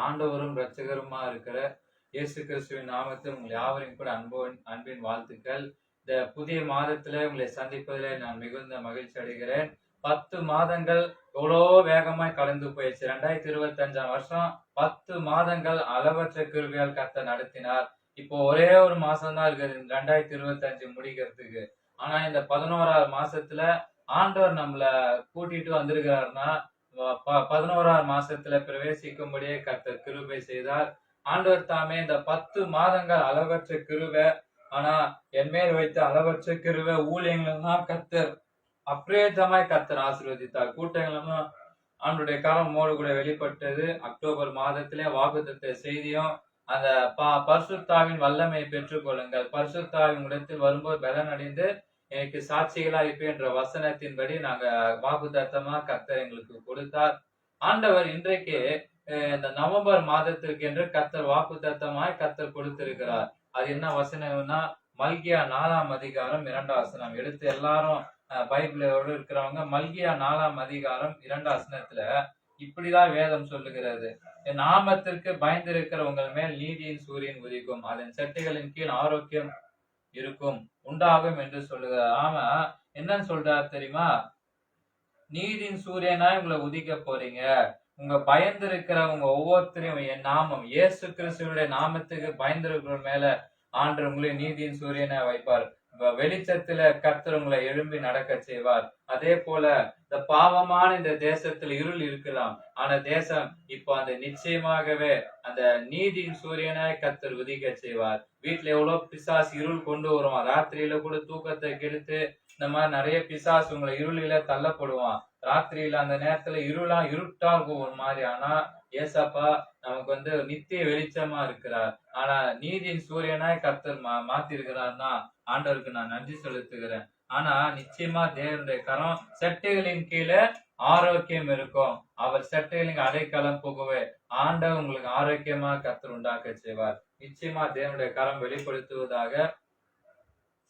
ஆண்டவரும் இரட்சகருமா இருக்கிற இயேசு கிறிஸ்துவின் நாமத்தில் உங்கள் யாவரையும் கூட அன்பின் வாழ்த்துக்கள். இந்த புதிய மாதத்துல உங்களை சந்திப்பதிலே நான் மிகுந்த மகிழ்ச்சி அடைகிறேன். 10 மாதங்கள் எவ்வளோ வேகமாய் கடந்து போயிடுச்சு. 2025 வருஷம் 10 மாதங்கள் அளவற்ற கிருபையால் கர்த்தர் நடத்தினார். இப்போ ஒரே ஒரு மாசம் தான் இருக்குது 2025 முடிக்கிறதுக்கு. ஆனா இந்த 11ஆவது மாசத்துல ஆண்டவர் நம்மள கூட்டிட்டு வந்திருக்கிறாருன்னா 11ஆம் மாசத்துல பிரவேசிக்கும்படியே கர்த்தர் கிருபை செய்தார். ஆண்டவர் தாமே இந்த 10 மாதங்கள் அளவற்ற கிருபை, ஆனா என் மேல் வைத்த அளவற்ற கிருபை ஊழியங்களெல்லாம் கர்த்தர் அப்ரேதமாய் கர்த்தர் ஆசீர்வதித்தார். கூட்டங்களெல்லாம் ஆண்டுடைய காலம் மோடு கூட வெளிப்பட்டது. அக்டோபர் மாதத்திலே வாக்குத்தத்த செய்தியும் அந்த பரிசுத்தாவின் வல்லமை பெற்றுக் கொள்ளுங்கள், பரிசுத்தாவின் இடத்தில் வரும்போது பலன் அடைந்து எனக்கு சாட்சிகளா இருப்பேன் என்ற வசனத்தின்படி நாங்க வாக்குத்தத்தமா கர்த்தர் எங்களுக்கு கொடுத்தார். ஆண்டவர் இன்றைக்கு இந்த நவம்பர் மாதத்திற்கு என்று கர்த்தர் வாக்குத்தத்தமாய் கர்த்தர் கொடுத்திருக்கிறார். அது என்ன வசனம்னா மல்கியா 4ஆம் அதிகாரம் 2ஆம் வசனம். எடுத்து எல்லாரும் பைபிளோடு இருக்கிறவங்க மல்கியா 4ஆம் அதிகாரம் 2ஆம் வசனத்துல இப்படிதான் வேதம் சொல்லுகிறது. என் நாமத்திற்கு பயந்திருக்கிற உங்கள் மேல் நீதியின் சூரியன் உதிக்கும், அதன் செட்டைகளின் கீழ் ஆரோக்கியம் இருக்கும் உண்டாகும் என்று சொல்லுகிறார். ஆமா, என்னன்னு சொல்றாரு தெரியுமா? நீதியின் சூரியனாய் உங்களை உதிக்க போறீங்க. உங்க பயந்திருக்கிற உங்க ஒவ்வொருத்தரையும் என் நாமம் இயேசு கிறிஸ்துவனுடைய நாமத்துக்கு பயந்திருக்கிற மேல ஆண்டு உங்களை நீதியின் சூரியனை வைப்பார். வெளிச்சத்துல கர்த்தர் உங்களை எழும்பி நடக்க செய்வார். அதே போல இந்த பாவமான இந்த தேசத்துல இருள் இருக்கலாம், ஆனா தேசம் இப்போ அந்த நிச்சயமாகவே அந்த நீதியின் சூரியனாய் கர்த்தர் உதிக்க செய்வார். வீட்டுல எவ்வளவு பிசாசு இருள் கொண்டு வரும், ராத்திரியில கூட தூக்கத்தை கெடுத்து இந்த மாதிரி நிறைய பிசாசு உங்களை இருளில தள்ளப்படுவான். ராத்திரியில அந்த நேரத்துல இருட்டா இருக்கும் ஒரு மாதிரி. ஆனா ஏசப்பா நமக்கு நித்திய வெளிச்சமா இருக்கிறார். ஆனா நீதியின் சூரியனாய் கர்த்தர் மாத்தி இருக்கிறார்னா ஆண்டவருக்கு நான் நன்றி செலுத்துகிறேன். ஆனா நிச்சயமா தேவனுடைய கரம் செட்டைகளின் கீழே ஆரோக்கியம் இருக்கும். அவர் செட்டைகளின் அடைக்கலம் புகவே ஆண்டவர் உங்களுக்கு ஆரோக்கியமா கர்த்தர் உண்டாக்க செய்வார். நிச்சயமா தேவனுடைய கரம் வெளிப்படுத்துவதாக.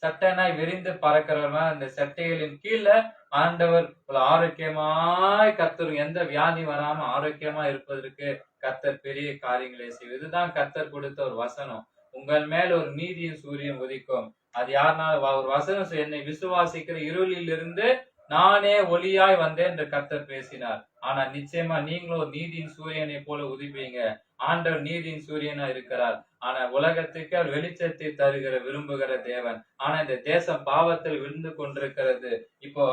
சட்டைனாய் விரிந்து பறக்கிறவன் அந்த சட்டைகளின் கீழே ஆண்டவர் ஆரோக்கியமாய் கர்த்தர் எந்த வியாதி வராம ஆரோக்கியமா இருப்பதற்கு கர்த்தர் பெரிய காரியங்களை செய்வது. இதுதான் கர்த்தர் கொடுத்த ஒரு வசனம். உங்கள் மேல் ஒரு நீதியின் சூரியன் உதிக்கும். அது யாருனால ஒரு வசனம், என்னை விசுவாசிக்கிற இருளில் இருந்து நானே ஒளியாய் வந்தேன் என்று கர்த்தர் பேசினார். ஆனா நிச்சயமா நீங்களும் ஒரு நீதியின் சூரியனை போல உதிப்பீங்க. ஆண்டவர் நீதியின் சூரியனா இருக்கிறார். ஆனா உலகத்துக்கு அவர் வெளிச்சத்தை தருகிற விரும்புகிற தேவன். ஆனா இந்த தேசம் பாவத்தில் விழுந்து கொண்டிருக்கிறது. இப்போ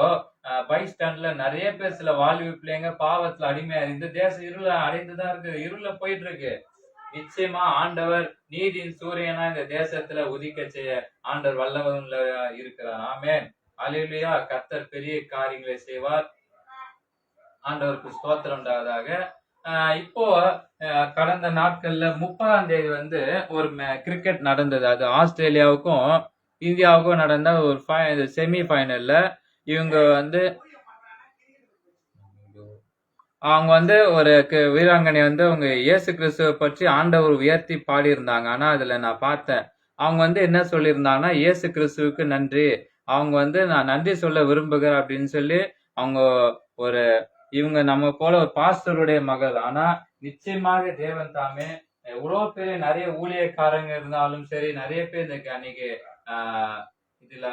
பைஸ்டாண்ட்ல நிறைய பேர் சில வாழ்வு பிள்ளைங்க பாவத்துல அடிமையா இருந்து தேசம் இருள அடைந்துதான் இருக்கு, இருள போயிட்டு இருக்கு. நிச்சயமா ஆண்டவர் நீதியின் சூரியனா இந்த தேசத்துல உதிக்க செய்ய ஆண்டவர் வல்லவன்ல இருக்கிறார். ஆமென், அல்லேலூயா. கர்த்தர் பெரிய காரியங்களை செய்வார். ஆண்டவருக்கு ஸ்தோத்திரம் உண்டாவதாக. இப்போ கடந்த நாட்கள்ல 30ஆம் தேதி ஒரு கிரிக்கெட் நடந்தது. அது ஆஸ்திரேலியாவுக்கும் இந்தியாவுக்கும் நடந்த ஒரு செமி ஃபைனல்ல இவங்க அவங்க ஒரு வீராங்கனை அவங்க இயேசு கிறிஸ்துவை பற்றி ஆண்டவர் உயர்த்தி பாடியிருந்தாங்க. ஆனா அதுல நான் பார்த்தேன், அவங்க என்ன சொல்லியிருந்தாங்கன்னா, இயேசு கிறிஸ்துவுக்கு நன்றி, அவங்க நான் நன்றி சொல்ல விரும்புகிறேன் அப்படின்னு சொல்லி அவங்க இவங்க நம்ம போல ஒரு பாஸ்டருடைய மகள். ஆனா நிச்சயமாக தேவன் தாமே எவ்வளவு பேர் நிறைய ஊழியக்காரங்க இருந்தாலும் சரி, நிறைய பேர் அன்னைக்கு இதுல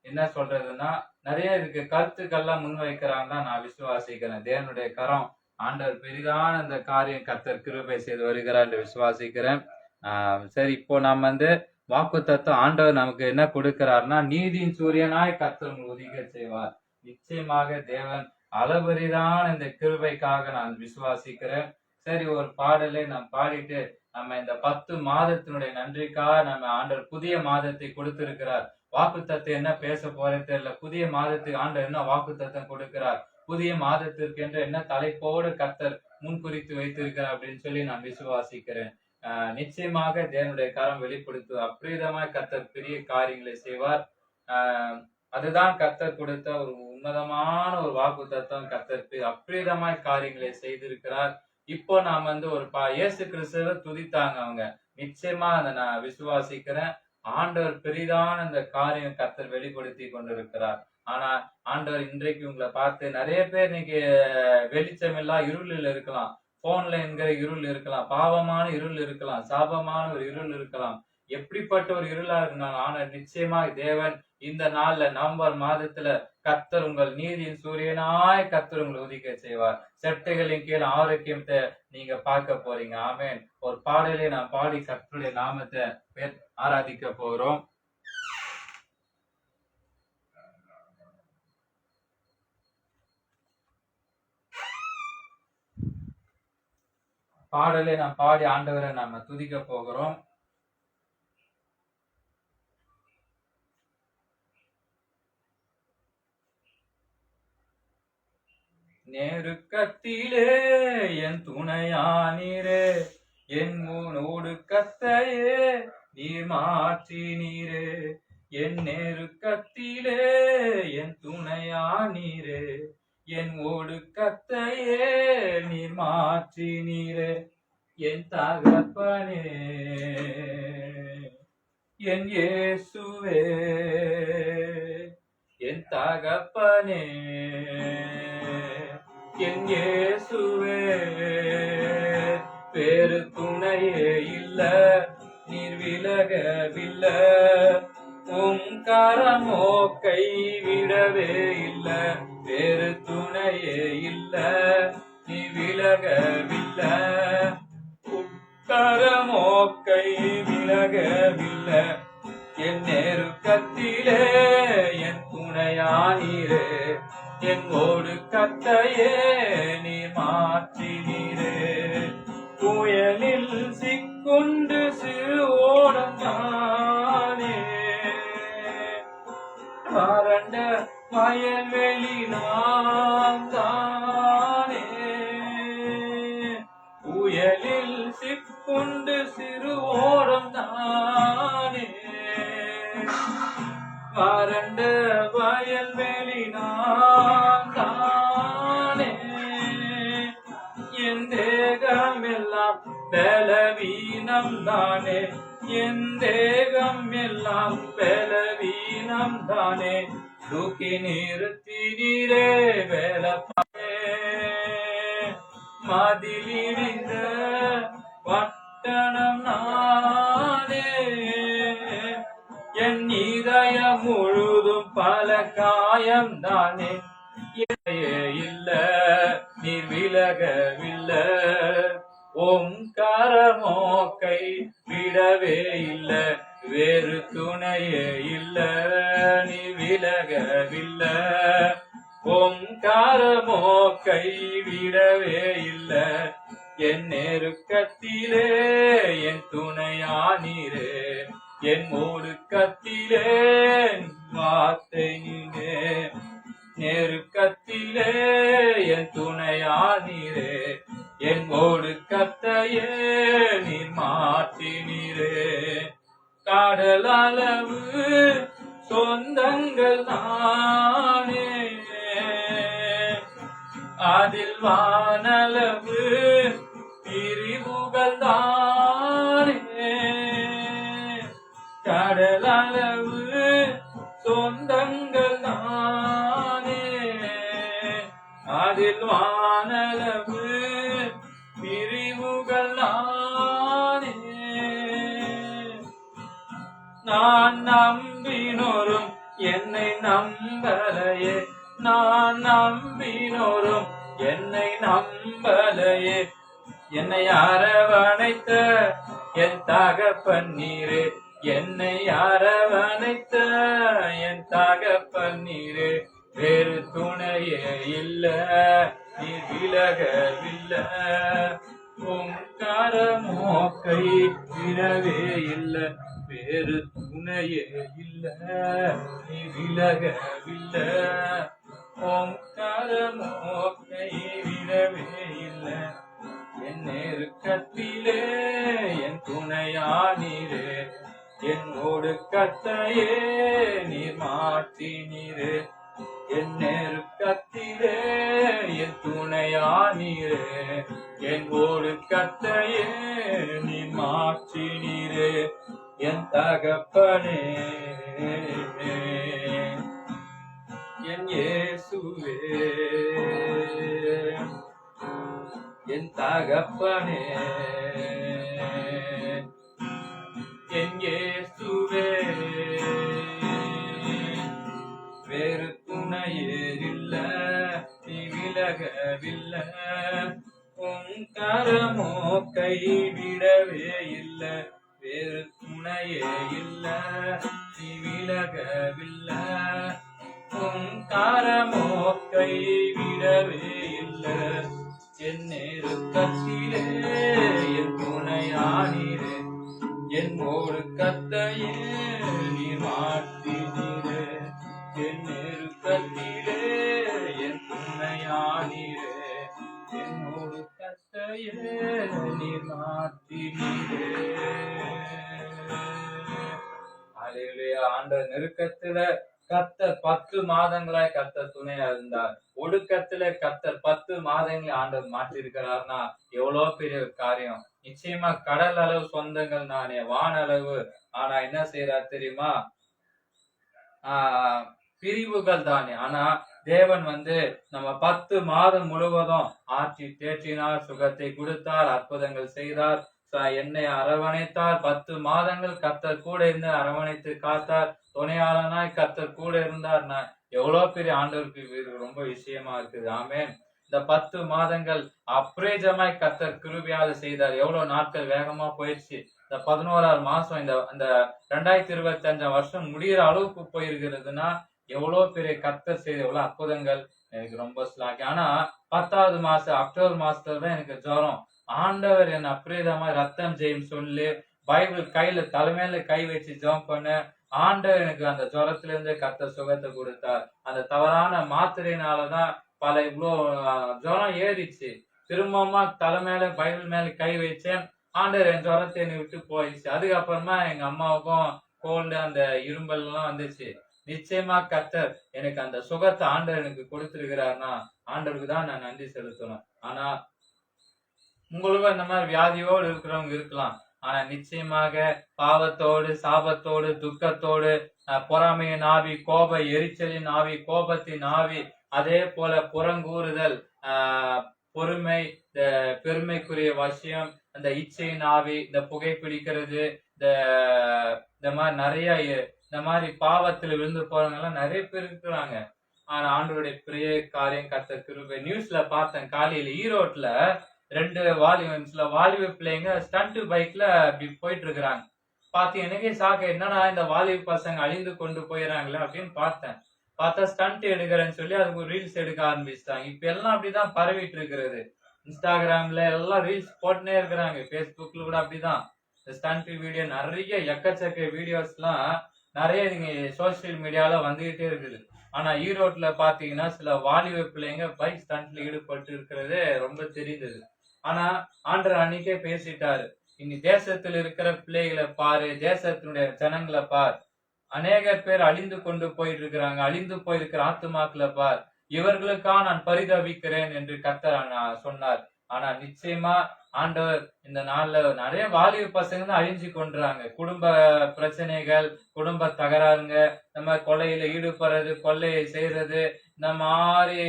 என்ன சொல்றதுன்னா நிறைய இதுக்கு கருத்துக்கள்லாம் முன்வைக்கிறாங்க. நான் விசுவாசிக்கிறேன். தேவனுடைய கரம் ஆண்டவர் பெரிதான இந்த காரியம் கர்த்தர் கிருபை செய்து வருகிறார் என்று விசுவாசிக்கிறேன். சரி, இப்போ நாம் வாக்கு தத்துவம் ஆண்டவர் நமக்கு என்ன கொடுக்கிறார்னா, நீதியின் சூரியனாய் கர்த்தர் உதிக்க செய்வார். நிச்சயமாக தேவன் அளவரிதான இந்த கிருபைக்காக நான் விசுவாசிக்கிறேன். சரி, ஒரு பாடலை நாம் பாடிட்டு நம்ம இந்த 10 மாதத்தினுடைய நன்றிக்காக நம்ம ஆண்டவர் புதிய மாதத்தை கொடுத்திருக்கிறார். வாக்குத்தத்தம் என்ன பேச போறது தெரியல. புதிய மாதத்துக்கு ஆண்டவர் என்ன வாக்குத்தத்தம் கொடுக்கிறார், புதிய மாதத்திற்கு என்று என்ன தலைப்போடு கர்த்தர் முன்குறித்து வைத்திருக்கிறார் அப்படின்னு சொல்லி நான் விசுவாசிக்கிறேன். நிச்சயமாக தேவனுடைய கரம் வெளிப்படுத்தும் அப்ரீதமாய் கர்த்தர் பெரிய காரியங்களை செய்வார். அதுதான் கர்த்தர் கொடுத்த ஒரு உன்னதமான ஒரு வாக்குத்தத்தம். கர்த்தர் அப்ரீதமாய் காரியங்களை செய்திருக்கிறார். இப்போ நாம் ஒரு இயேசு கிறிஸ்துவை துதித்தாங்க அவங்க. நிச்சயமா அதை நான் விசுவாசிக்கிறேன். ஆண்டவர் பெரிதான இந்த காரியம் கர்த்தர் வெளிப்படுத்தி கொண்டிருக்கிறார். ஆனா ஆண்டவர் இன்றைக்கு உங்களை பார்த்து நிறைய பேர் இன்னைக்கு வெளிச்சம் இல்லா இருளில் இருக்கலாம். போன்ல என்கிற இருள் இருக்கலாம், பாவமான இருள் இருக்கலாம், சாபமான ஒரு இருள் இருக்கலாம். எப்படிப்பட்ட ஒரு இருளா இருந்தாலும், ஆனா நிச்சயமாய் தேவன் இந்த நாள்ல நவம்பர் மாதத்துல கர்த்தர் உங்கள் நீதியின் சூரியனாய் கர்த்தர் உங்களை உதிக்க செய்வார். செட்டைகளின் கீழ் ஆரோக்கியத்தை நீங்க பார்க்க போறீங்க. ஆமென். ஒரு பாடலை நான் பாடி கர்த்தருடைய நாமத்தை ஆராதிக்க போறோம். பாடலை நான் பாடி ஆண்டவரை நாம துதிக்க போகிறோம். நெருக்கத்திலே என் துணையானீரே, என் ஒடுக்கத்தையே நீர் மாற்றினீரே. என் நெருக்கத்திலே என் துணையானீரே, என் ஒடுக்கத்தையே நீர் மாற்றினீரே. என் தகப்பனே, என் இயேசுவே, என் தகப்பனே, என் இயேசுவே, வேறு துணையே இல்ல, நீர் விலகவில்லை, உம் கரமோ கைவிடவே இல்ல. வேறு துணையே இல்ல, நீ விலகவில்லை, உம் கரமோ கைவிலகவில்லை. என் நெருக்கத்திலே என் துணையானீரே, என் ஒடுக்கத்தையே நீர் மாற்றினீரே. புயலில் சிக்குண்டு சிறு ஓடந்தானே, வறண்ட வயல்வெளி நான் தானே. புயலில் சிக்குண்டு சிறு ஓடந்தானே, வறண்ட வயல்வெளி நான் தானே. என் தேகம் எல்லாம் பலவீனம் தானே, என் தேகம் எல்லாம் பலவீனம் தானே. தூக்கி நிறுத்தினீரே வேலப்பானே, மதிலிடிந்த பட்டணம் நானே. என் இதயம் முழுதும் பல காயம் தானே. இல்ல நீர் விலகவில்லை, உம் கரமோ கை விடவே இல்ல. வேறு துணையே இல்ல, நீ விலகவில்லை, உம் கரமோ கை விடவே இல்ல. என் நெருக்கத்திலே என் துணையானீரே, என் ஒடுக்கத்திலே வார்த்தை நீரே. நெருக்கத்திலே என் துணையானீரே, என் ஒடுக்கத்தையே நீர் மாற்றினீரே. கடல் அளவு சொந்தங்கள் தானே, அதில் வானளவு பிரிவுகள் தானே. கடல் அளவு சொந்தங்கள் தானே, அதில் வானளவு பிரிவுகள் தானே. நான் நம்பினோரும் என்னை நம்பலையே, நான் நம்பினோரும் என்னை நம்பலையே. என்னை அரவணைத்த என் தகப்பன் நீரே, என்னை அரவணைத்த என் தகப்பன் நீரே. வேறு துணையே இல்ல, நீ விலகவில்லை, உம் கரமோ கை விடவே இல்ல. வேறு துணையே இல்ல, நீ விலகவில்லை, உம் கரமோ கை விடவே இல்ல. என் நெருக்கத்திலே என் துணையானீரே, என் ஒடுக்கத்தையே நீர் மாற்றினீரே. என் நெருக்கத்திலே என் துணையானீரே, என் ஒடுக்கத்தையே நீர் மாற்றினீரே. என் தகப்பனே, என் இயேசுவே, என் தகப்பனே என் இயேசுவே வேறு துணையேறில்ல நீ விலகவில்லை உன் கரமோ கைவிடவே இல்ல வேறு துணையே இல்ல நீ விலகவில்லை உன் கரமோ கைவிடவே இல்ல என் நெருக்கத்திலே என் துணையானீரே என்னோடு கத்தையே நீ மாற்றினீரே என் நெருக்கத்திலே என் துணையானீரே என்னோடு கத்தையே நீ மாற்றினீரே. அல்லேலூயா. ஆண்டவர் நெருக்கத்துல கர்த்தர் 10 மாதங்களாய் கர்த்தர் துணையா இருந்தார். ஒடுக்கத்துல கர்த்தர் 10 மாதங்களை ஆண்டவர் மாற்றி இருக்கிறார்னா எவ்வளவு பெரிய ஒரு காரியம். நிச்சயமா கடல் அளவு சொந்தங்கள் நானே வான அளவு. ஆனா என்ன செய்யறார் தெரியுமா? பிரிவுகள் தானே. ஆனா தேவன் நம்ம 10 மாதம் முழுவதும் ஆற்றி தேற்றினார், சுகத்தை கொடுத்தார், அற்புதங்கள் செய்தார், என்னை அரவணைத்தார். 10 மாதங்கள் கர்த்தர் கூட இருந்து அரவணைத்து காத்தார். துணையாளனாய் கர்த்தர் கூட இருந்தார். எவ்வளவு பெரிய ஆண்டவருக்கு ரொம்ப விஷயமா இருக்குது. ஆமென். இந்த 10 மாதங்கள் அப்ரேஜமாய் கர்த்தர் கிருபையாக செய்தார். எவ்வளவு நாட்கள் வேகமா போயிடுச்சு. இந்த 11ஆவது மாசம் இந்த 2025 வருஷம் முடிகிற அளவுக்கு போயிருக்கிறதுனா எவ்வளவு பெரிய கர்த்தர் செய்த எவ்வளவு அற்புதங்கள். எனக்கு ரொம்ப ஸ்லாக்கி. ஆனா 10ஆவது மாசம் அக்டோபர் மாசத்துலதான் எனக்கு ஜுரம். ஆண்டவர் என்ன அப்ரேதமா ரத்தம் ஜெயம் சொல்லி பைபிள் கையில தலைமையில கை வச்சு ஜெபம் பண்ண ஆண்டவர் எனக்கு அந்த ஜுரத்துல இருந்து கர்த்தர் சுகத்தை கொடுத்தார். அந்த தவறான மாத்திரையினாலதான் இவ்வளோ ஜுரம் ஏறிச்சு. திரும்பமா தலைமையில பைபிள் மேல கை வச்சேன். ஆண்டவர் என் ஜுரத்தை என்னை விட்டு போயிடுச்சு. அதுக்கப்புறமா எங்க அம்மாவுக்கும் கோல்டு அந்த இரும்பல் எல்லாம் வந்துச்சு. நிச்சயமா கர்த்தர் எனக்கு அந்த சுகத்தை ஆண்டவர் எனக்கு கொடுத்திருக்கிறார்னா ஆண்டவருக்கு தான் நான் நன்றி செலுத்தணும். ஆனா உங்களுக்கும் இந்த மாதிரி வியாதியோடு இருக்கிறவங்க இருக்கலாம். ஆனா நிச்சயமாக பாவத்தோடு சாபத்தோடு துக்கத்தோடு பொறாமையின் ஆவி, கோப எரிச்சலின் ஆவி, கோபத்தின் ஆவி, அதே போல புறங்கூறுதல், பொறுமை, இந்த பெருமைக்குரிய வசியம், அந்த இச்சையின் ஆவி, இந்த புகைப்பிடிக்கிறது, இந்த மாதிரி நிறைய இந்த மாதிரி பாவத்துல விழுந்து போறவங்க எல்லாம் நிறைய பேர் இருக்கிறாங்க. ஆனா ஆண்டவருடைய பெரிய காரியம் கர்த்தர் கிருபை. நியூஸ்ல பார்த்தேன் காலையில ஈரோட்ல 2 வாலிப பிள்ளைங்க ஸ்டண்ட் பைக்ல அப்படி போயிட்டு இருக்கிறாங்க. பார்த்து எனக்கே சாக்க, என்னடா இந்த வாலிப பசங்க அழிந்து கொண்டு போயிடறாங்களே அப்படின்னு பார்த்தா ஸ்டண்ட் எடுக்கிறேன்னு சொல்லி அதுக்கு ரீல்ஸ் எடுக்க ஆரம்பிச்சிட்டாங்க. இப்ப எல்லாம் அப்படிதான் பரவிட்டு இருக்கிறது. இன்ஸ்டாகிராம்ல எல்லாம் ரீல்ஸ் போட்டுனே இருக்கிறாங்க. பேஸ்புக்ல கூட அப்படிதான் இந்த ஸ்டண்ட் வீடியோ நிறைய எக்கச்சக்க வீடியோஸ் எல்லாம் நிறைய நீங்க சோசியல் மீடியால வந்துகிட்டே இருக்குது. ஆனா ஈரோட்ல பாத்தீங்கன்னா சில வாலிப பிள்ளைங்க பைக் ஸ்டண்ட்ல ஈடுபட்டு இருக்கிறது ரொம்ப தெரிந்தது. ஆனா ஆண்டவர் அன்னைக்கே பேசிட்டாரு, இனி தேசத்தில் இருக்கிற பிள்ளைகளை பாரு, தேசத்தினுடைய ஜனங்களை பார், அநேக பேர் அழிந்து கொண்டு போயிட்டு இருக்கிறாங்க, அழிந்து போயிருக்கிற ஆத்துமாக்களை பார், இவர்களுக்கா நான் பரிதவிக்கிறேன் என்று கர்த்தர் சொன்னார். ஆனா நிச்சயமா ஆண்டவர் இந்த நாள்ல நிறைய வாலிப பசங்க தான் அழிஞ்சு கொண்டுறாங்க. குடும்ப பிரச்சனைகள், குடும்ப தகராறுங்க, நம்ம கொலையில ஈடுபடுறது, கொள்ளையை செய்யறது, இந்த மாதிரி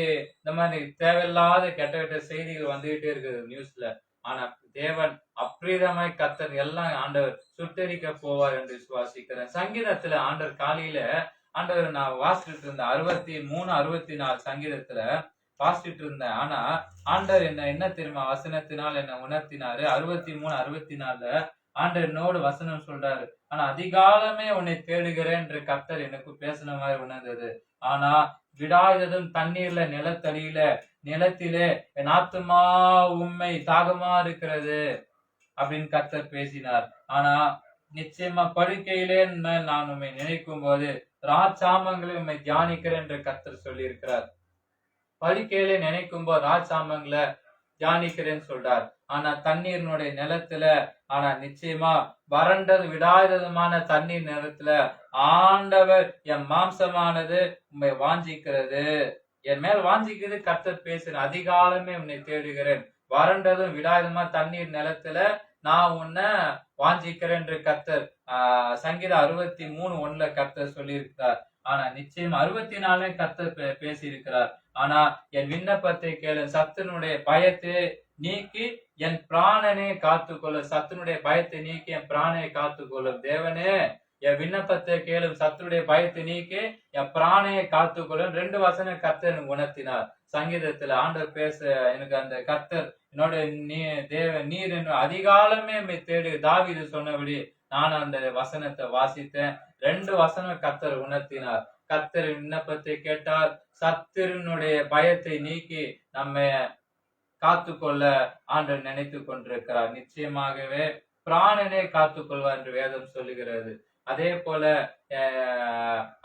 தேவையில்லாத கெட்ட கெட்ட செய்திகள் வந்துகிட்டே இருக்குது நியூஸ்ல. ஆனா தேவன் அப்ரீதமாய் கர்த்தர் எல்லாம் ஆண்டவர் சுட்டரிக்க போவார் என்று விசுவாசிக்கிறேன். சங்கீதத்துல ஆண்டவர் காலையில ஆண்டவர் நான் வாசிட்டு இருந்தேன் 63, 64 சங்கீதத்துல வாசிட்டு இருந்தேன். ஆனா ஆண்டவர் என்ன தெரியுமா வசனத்தினால் என்ன உணர்த்தினாரு. 63, 64 ஆண்டவர் என்னோடு வசனம் சொல்றாரு. ஆனா அதிகாலமே உன்னை தேடுகிறேன் என்று கர்த்தர் எனக்கு பேசின மாதிரி உணர்ந்தது. ஆனா விடாததும் தண்ணீர்ல நிலத்திலே என் ஆத்துமா உண்மை தாகமா இருக்கிறது அப்படின்னு கர்த்தர் பேசினார். ஆனா நிச்சயமா படுக்கையிலே நான் உண்மை நினைக்கும் போது ராஜாமங்களை உண்மை தியானிக்கிறேன் என்று கர்த்தர் சொல்லி இருக்கிறார். படுக்கையிலே நினைக்கும் போது ராஜாமங்களை தியானிக்கிறேன்னு சொல்றார். ஆனா தண்ணீரினுடைய நிலத்துல, ஆனா நிச்சயமா வறண்டது விடாததுமான தண்ணீர் நிலத்துல ஆண்டவர் என் மாம்சமானது உண்மை வாஞ்சிக்கிறது, என் மேல் வாஞ்சிக்கிறது. கர்த்தர் பேசுற அதிகாலமே உன்னை தேடுகிறேன், வறண்டதும் விடாததுமா தண்ணீர் நிலத்துல நான் உன்னை வாஞ்சிக்கிறேன் என்று கர்த்தர் சங்கீதம் 63:1 கர்த்தர் சொல்லி இருக்கிறார். ஆனா நிச்சயம் 64 கர்த்தர் பேசி இருக்கிறார். ஆனா என் விண்ணப்பத்தை கேளு, சத்துருடைய பயத்தை நீக்கி என் பிராணனை காத்துக்கொள்ளும். சத்துருடைய பயத்தை நீக்கி என் பிராணனை காத்துக்கொள்ளும். தேவனே என் விண்ணப்பத்தை கேளும், சத்துருடைய பயத்தை நீக்கி என் பிராணையை காத்துக்கொள்ளும். 2 வசனம் கர்த்தர் உணர்த்தினார். சங்கீதத்துல ஆண்டவர் பேச எனக்கு அந்த கர்த்தர் என்னோட நீர் என்று அதிகாலமே தேடு தாவீது சொன்னபடி நான் அந்த வசனத்தை வாசித்தேன். 2 வசனம் கர்த்தர் உணர்த்தினார். கர்த்தர் விண்ணப்பத்தை கேட்டார், சத்துருனுடைய பயத்தை நீக்கி நம்ம காத்துக்கொள்ள ஆண்டவர் நினைத்து கொண்டிருக்கிறார். நிச்சயமாகவே பிராணனை காத்துக்கொள்வார் என்று வேதம் சொல்லுகிறது. அதே போல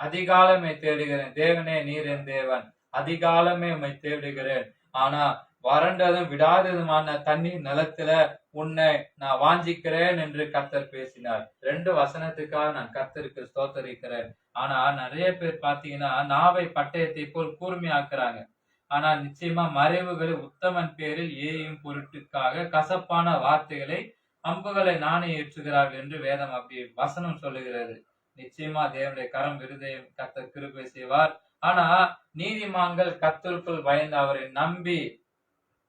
அதிகாலமே தேடுகிறேன், தேவனே நீர் என் தேவன், அதிகாலமே உம்மை தேடுகிறேன். ஆனா வறண்டதும் விடாததுமான தண்ணீர் நிலத்துல உன்னை நான் வாஞ்சிக்கிறேன் என்று கர்த்தர் பேசினார். 2 வசனத்துக்காக நான் கர்த்தருக்கு ஸ்தோத்தரிக்கிறேன். ஆனா நிறைய பேர் பாத்தீங்கன்னா நாவை பட்டயத்தை போல் கூர்மையாக்குறாங்க. ஆனா நிச்சயமா மறைவுகளை உத்தமன் பேரில் ஏயும் பொருட்டுக்காக கசப்பான வார்த்தைகளை அம்புகளை நானே ஏற்றுகிறார்கள் என்று வேதம் அப்படி வசனம் சொல்லுகிறது. நிச்சயமா தேவனுடைய கரம் இருதயம் கர்த்தர் கிருபை செய்வார். ஆனா நீதிமான்கள் கர்த்தருக்குள் பயந்து அவரை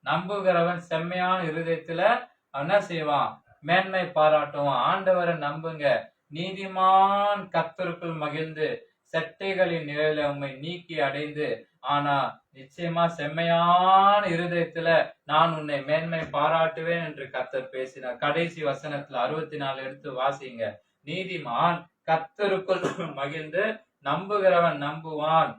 நம்புகிறவன் செம்மையான இருதயத்துல என்ன செய்வான்? மேன்மை பாராட்டுவான். ஆண்டவரை நம்புங்க. நீதிமான் கர்த்தருக்குள் மகிழ்ந்து செட்டைகளின் நிழலை உம்மை நீக்கி அடைந்து, ஆனா நிச்சயமா செம்மையான இருதயத்துல நான் உன்னை மேன்மை பாராட்டுவேன் என்று கர்த்தர் பேசினார். கடைசி வசனத்துல 64 எடுத்து வாசிங்க. நீதிமான் கர்த்தருக்குள் மகிழ்ந்து நம்புகிறவன் நம்புவான்.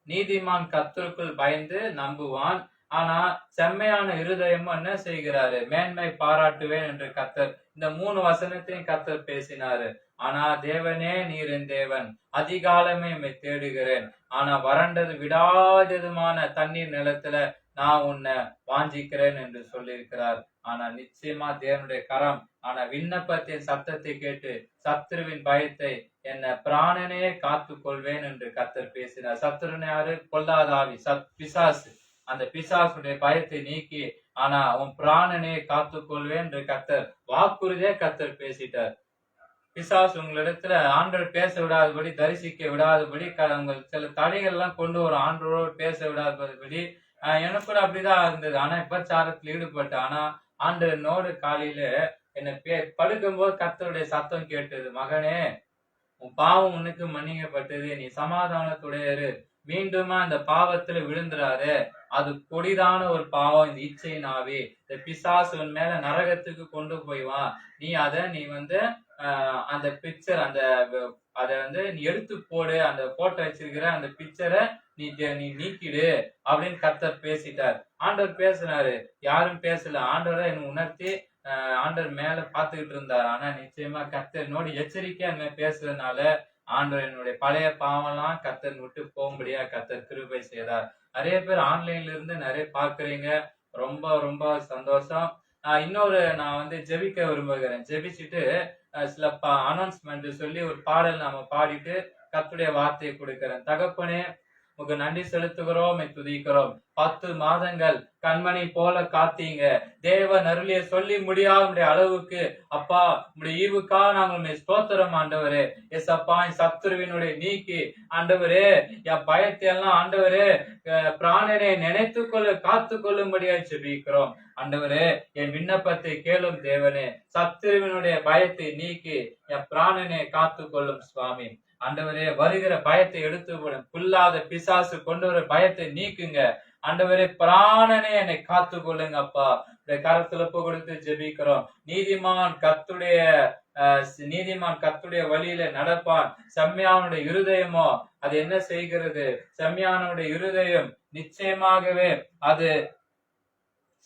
நீதிமான் கர்த்தருக்குள் பயந்து நம்புவான். ஆனா செம்மையான இருதயமும் என்ன செய்கிறாரு? மேன்மை பாராட்டுவேன் என்று கர்த்தர் இந்த 3 வசனத்தையும் கர்த்தர் பேசினாரு. ஆனா தேவனே நீர் என் தேவன், அதிகாலமே உம்மை தேடுகிறேன். ஆனா வறண்டது விடாததுமான தண்ணீர் நிலத்துல நான் உன்னை வாஞ்சிக்கிறேன் என்று சொல்லியிருக்கிறார். ஆனா நிச்சயமா தேவனுடைய கரம், ஆனா விண்ணப்பத்தின் சத்தத்தை கேட்டு சத்துருவின் பயத்தை என்ன பிராணனையே காத்து கொள்வேன் என்று கர்த்தர் பேசினார். சத்துருன்னு யாரு? பொல்லாத ஆவி, பிசாசு. அந்த பிசாசுடைய பயத்தை நீக்கி ஆனா உன் பிராணனையே காத்து கொள்வேன் என்று கர்த்தர் வாக்குறுதியே கர்த்தர் பேசிட்டார். பிசாசு உங்களிடத்துல ஆண்டவர் பேச விடாதபடி, தரிசிக்க விடாதபடி, உங்கள் சில தடைகள் எல்லாம் கொண்டு வரும். ஆண்டவரோடு பேச விடாதபடி எனக்கு கூட அப்படிதான் இருந்தது. ஆனா விபச்சாரத்தில் ஈடுபட்ட, ஆனா ஆண்டவனோடு காலையில என்ன படுக்கும் போது கர்த்தருடைய சத்தம் கேட்டது, மகனே உன் பாவம் உனக்கு மன்னிக்கப்பட்டது, நீ சமாதானத்துடைய இரு, மீண்டுமா அந்த பாவத்துல விழுந்துறாரு. அது கொடிதான ஒரு பாவம், இந்த இச்சையின் ஆவி, இந்த பிசாசு மேல நரகத்துக்கு கொண்டு போய்வான். நீ அந்த பிக்சர் அதை நீ எடுத்து போடு, அந்த போட்டோ வச்சிருக்கிற அந்த பிக்சரை நீ நீக்கிடு அப்படின்னு கர்த்தர் பேசிட்டார். ஆண்டவர் பேசினாரு, யாரும் பேசல. ஆண்டவரை என்ன உணர்த்தி ஆண்டவர் மேல பாத்துக்கிட்டு இருந்தார். ஆனா நிச்சயமா கர்த்தர் என்னோட எச்சரிக்கையா என்ன பேசுறதுனால ஆண்டவர் என்னுடைய பழைய பாவம்லாம் கர்த்தர் விட்டு போகும்படியா கர்த்தர் கிருபை செய்தார். நிறைய பேர் ஆன்லைன்ல இருந்து நிறைய பாக்குறீங்க, ரொம்ப ரொம்ப சந்தோஷம். இன்னொரு நான் ஜெபிக்க விரும்புகிறேன். ஜெபிச்சுட்டு சில அனௌன்ஸ்மெண்ட் சொல்லி ஒரு பாடல் நாம பாடிட்டு கர்த்தருடைய வார்த்தையை கொடுக்கிறேன். தகப்பனே உங்க நன்றி செலுத்துகிறோம், துதிக்கிறோம். 10 மாதங்கள் கண்மணி போல காத்தீங்க. தேவன் அருளிய சொல்லி முடியாத அளவுக்கு அப்பா உடைய ஈவுக்காக நாங்கள் உண்மை ஸ்தோத்திரம் ஆண்டவரே. எஸ் அப்பா, என் சத்துருவினுடைய நீக்கி ஆண்டவரே, என் பயத்தை எல்லாம் ஆண்டவரே பிராணனை நினைத்து காத்து கொள்ளும்படியா ஜெபிக்கிறோம். ஆண்டவரே என் விண்ணப்பத்தை கேளும் தேவனே, சத்துருவினுடைய பயத்தை நீக்கி என் பிராணனை காத்து கொள்ளும் சுவாமி. ஆண்டவரே வருகிற பயத்தை எடுத்து புல்லாத பிசாசு கொண்டு வர பயத்தை நீக்குங்க. ஆண்டவரே பிராணனே என்னை காத்து கொள்ளுங்க அப்பா. இந்த கரத்துல கொடுத்து ஜெபிக்கிறோம். நீதிமான் கர்த்தருடைய வழியில நடப்பான். செம்மையானுடைய இருதயமோ அது என்ன செய்கிறது? செம்மையானுடைய இருதயம் நிச்சயமாகவே அது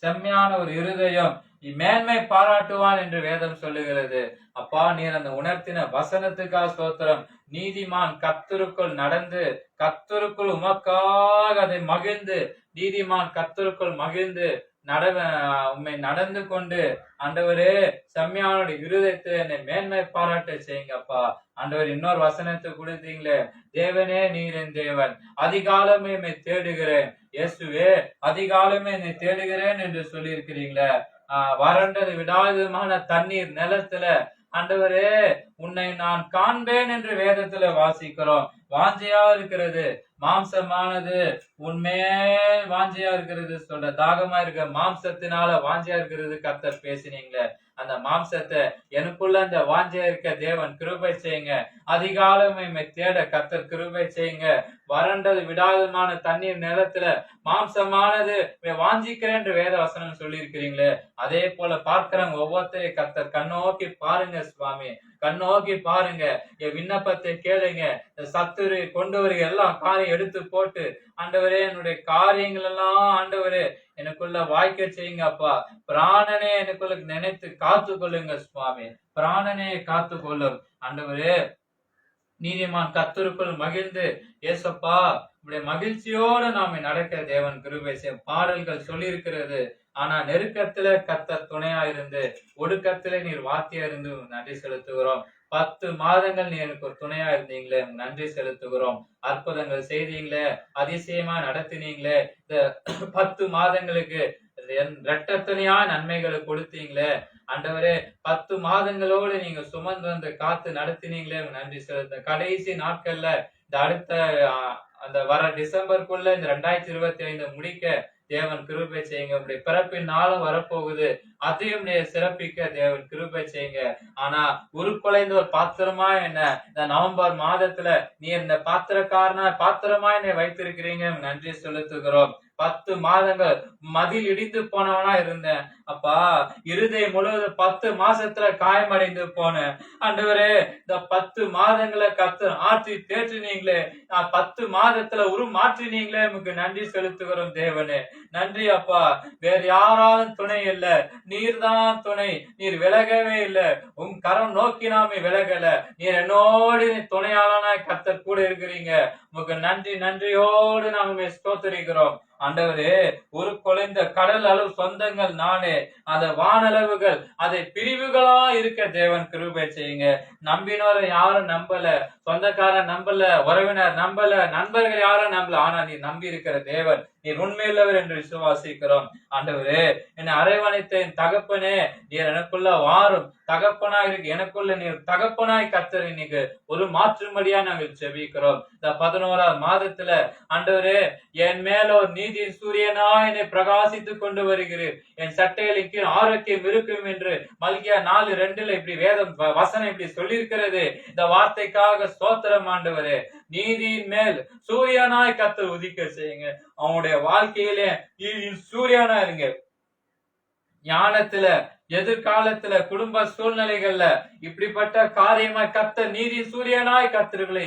செம்மையான ஒரு இருதயம் மேன்மை பாராட்டுவான் என்று வேதம் சொல்லுகிறது. அப்பா நீர் அந்த உணர்த்தின வசனத்துக்காக ஸ்தோத்திரம். நீதிமான் கர்த்தருக்குள் நடந்து, கர்த்தருக்குள் உமக்காக அதை மகிழ்ந்து, நீதிமான் கர்த்தருக்குள் மகிழ்ந்து உண்மை நடந்து கொண்டு ஆண்டவரே செம்மையானுடைய இருதயத்தை என்னை மேன்மை பாராட்ட செய்யுங்கப்பா. ஆண்டவர் இன்னொரு வசனத்தை கொடுத்தீங்களே, தேவனே நீர் என் தேவன், அதிகாலமே என்னை தேடுகிறேன். இயேசுவே அதிகாலமே என்னை தேடுகிறேன் என்று சொல்லி இருக்கிறீங்களே. வறண்டது விடாதமான தண்ணீர் நிலத்துல ஆண்டவரே உன்னை நான் காண்பேன் என்று வேதத்துல வாசிக்கிறோம். வாஞ்சையா இருக்கிறது. மாம்சமானது உண்மையே வாஞ்சியா இருக்கிறது சொல்ற, தாகமா இருக்க மாம்சத்தினால வாஞ்சியா இருக்கிறது கர்த்தர் பேசினீங்களே, அந்த மாம்சத்தை எனக்குள்ள அந்த வாஞ்சியா இருக்க தேவன் கிருபை செய்யுங்க. அதிகாலமே தேட கர்த்தர் கிருபை செய்யுங்க. வறண்டது விடாதமான தண்ணீர் நிலத்துல மாம்சமானது வாஞ்சிக்கிறேன் என்று வேத வசனம் சொல்லி இருக்கிறீங்களே, அதே போல பார்க்கிறவங்க ஒவ்வொருத்தரையும் கர்த்தர் கண்ணோக்கி பாருங்க சுவாமி, கண்ணோக்கி பாருங்க. என் விண்ணப்பத்தை கேளுங்க. சத்துரு கொண்டு வருக எல்லா காரியம் எடுத்து போட்டு, ஆண்டவரே என்னுடைய காரியங்கள் எல்லாம் ஆண்டவரே எனக்குள்ள வாய்க்க செய்யுங்க அப்பா. பிராணனே எனக்குள்ள நினைத்து காத்து கொள்ளுங்க சுவாமி, பிராணனே காத்து கொள்ளும் ஆண்டவரே. நீதிமான் கர்த்தருக்குள் மகிழ்ந்து ஏசப்பா இப்படி மகிழ்ச்சியோடு நாம நடக்க தேவன் கிருபை செய்யும். பாடல்கள் சொல்லி இருக்கிறது. ஆனா நெருக்கத்துல கர்த்தர் துணையா இருந்து, ஒடுக்கத்துல நீர் வாத்தியா இருந்து நன்றி செலுத்துகிறோம். 10 மாதங்கள் நீ எனக்கு ஒரு துணையா இருந்தீங்களே, நன்றி செலுத்துகிறோம். அற்புதங்கள் செய்தீங்களே, அதிசயமா நடத்தினீங்களே, இந்த 10 மாதங்களுக்கு இரட்டத்தனையா நன்மைகளை கொடுத்தீங்களே ஆண்டவரே, 10 மாதங்களோடு நீங்க சுமந்து வந்து காத்து நடத்தினீங்களே, நன்றி செலுத்த. கடைசி நாட்கள்ல இந்த அடுத்த அந்த வர டிசம்பருக்குள்ள இந்த 2025 முடிக்க தேவன் கிருபை செய்யுங்க. உடைய பிறப்பின் நாளும் வரப்போகுது, அதையும் சிறப்பிக்க தேவன் கிருபை செய்யுங்க. ஆனா உருக்குலைந்த ஒரு பாத்திரமா என்ன இந்த நவம்பர் மாதத்துல நீ இந்த பாத்திரமா என்னை வைத்திருக்கிறீங்க, நன்றி செலுத்துகிறோம். 10 மாதங்கள் மதில் இடிந்து போனவனா இருந்தேன் அப்பா. இருதயம் முழுவதும் 10 மாசத்துல காயமடைந்து போனேன் ஆண்டவரே. இந்த 10 மாதங்களை கர்த்தர் ஆற்றி தேற்றினீங்களே, 10 மாதத்துல உருமாற்றினீங்களே, நமக்கு நன்றி செலுத்துகிறோம் தேவனே. நன்றி அப்பா. வேற யாராலும் துணை இல்ல, நீர் தான் துணை. நீர் விலகவே இல்ல, உன் கரம் நோக்கி நாம விலகல. நீர் என்னோடு துணையாளனாய் கர்த்தர் கூட இருக்கிறீங்க. உமக்கு நன்றி, நன்றியோடு நாம ஸ்தோத்திரிக்கிறோம் ஆண்டவரே. ஒரு குலைந்த கடல் அளவு சொந்தங்கள் நானே, அந்த வானளவுகள் அதை பிரிவுகளா இருக்க தேவன் கிருபை செய்யுங்க. நம்பினோரை யாரும் நம்பல, சொந்தக்காரன் நம்பல, உறவினர் நம்பல, நண்பர்கள் யாரும் நம்பல. ஆனா நீ நம்பி இருக்கிற தேவன், நீர் உண்மையுள்ளவர் என்று விசுவாசிக்கிறோம் ஆண்டவரே. என்னை அரவணைத்த என் தகப்பனே, நீர் எனக்குள்ள வாரும் தகப்பனாய் இருக்கு, எனக்குள்ள நீர் தகப்பனாய் கர்த்தர் இன்னைக்கு ஒரு மாற்றும்படியா நாங்கள் செபிக்கிறோம். இந்த 11ஆம் மாதத்துல ஆண்டவரே, என் மேல ஒரு நீதியின் சூரியனா என்னை பிரகாசித்துக் கொண்டு வருகிறீர். என் சட்டைகளின் கீழ் ஆரோக்கியம் இருக்கும் என்று மல்கியா 4:2 இப்படி வேதம் வசனம் இப்படி சொல்லியிருக்கிறது. இந்த வார்த்தைக்காக ஸ்தோத்திரம் ஆண்டவரே. நீதியின் மேல் சூரியனாய் கர்த்தர் உதிக்க செய்யுங்க. அவனுடைய வாழ்க்கையிலே நீதியின் சூரியனா இருங்க. ஞானத்துல, எதிர்காலத்துல, குடும்ப சூழ்நிலைகள்ல இப்படிப்பட்ட காரியமா கர்த்தர் நீதியின் சூரியனாய் கர்த்தர்களை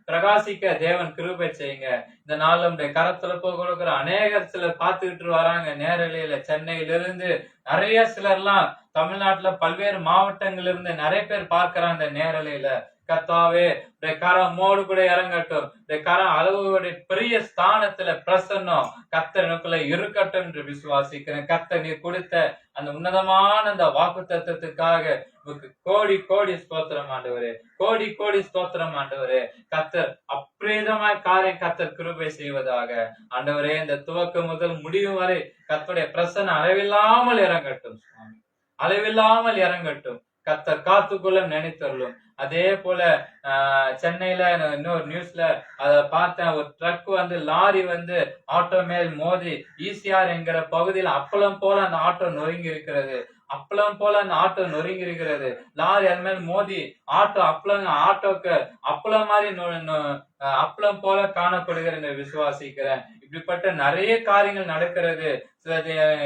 பிரகாசிக்க தேவன் கிருபை செய்யுங்க. இந்த நாள் நம்முடைய கரத்துல போகிற அநேகர் சிலர் பார்த்துக்கிட்டு வராங்க நேரலையில. சென்னையிலிருந்து நிறைய சிலர்லாம் தமிழ்நாட்டுல பல்வேறு மாவட்டங்கள்ல இருந்து நிறைய பேர் பார்க்கிறாங்க இந்த நேரலையில. கர்த்தாவே கரம் மோடு கூட இறங்கட்டும். கரம் அளவுடைய பெரிய ஸ்தானத்துல பிரசன்னம் கர்த்தர் எனக்குள்ள இருக்கட்டும் என்று விசுவாசிக்கிறேன். கர்த்தர் நீர் கொடுத்த அந்த உன்னதமான அந்த வாக்கு தத்துவத்துக்காக கோடி கோடி ஸ்தோத்திரம் ஆண்டவரே, கோடி கோடி ஸ்தோத்திரம் ஆண்டவரே. கர்த்தர் அப்ரீதமாய் காரியம் கர்த்தர் கிருபை செய்வதாக ஆண்டவரே. இந்த துவக்கம் முதல் முடிவு வரை கர்த்தருடைய பிரசன்னம் அளவில்லாமல் இறங்கட்டும் சுவாமி, அளவில்லாமல் இறங்கட்டும். கர்த்தர் காத்துக்குள்ள நினைத்தருளும். அதே போல சென்னையில இன்னொரு நியூஸ்ல அத பார்த்தேன். ஒரு ட்ரக் லாரி ஆட்டோ மேல் மோதி ஈசிஆர் என்கிற பகுதியில் அப்பளம் போல அந்த ஆட்டோ நொறுங்கி இருக்கிறது. அப்பளம் போல அந்த ஆட்டோ நொறுங்கி இருக்கிறது. லாரி அது மேல் மோதி ஆட்டோக்கு அப்பளம் மாதிரி அப்பளம் போல காணப்படுகிற விசுவாசிக்கிறேன். இப்படிப்பட்ட நிறைய காரியங்கள் நடக்கிறது.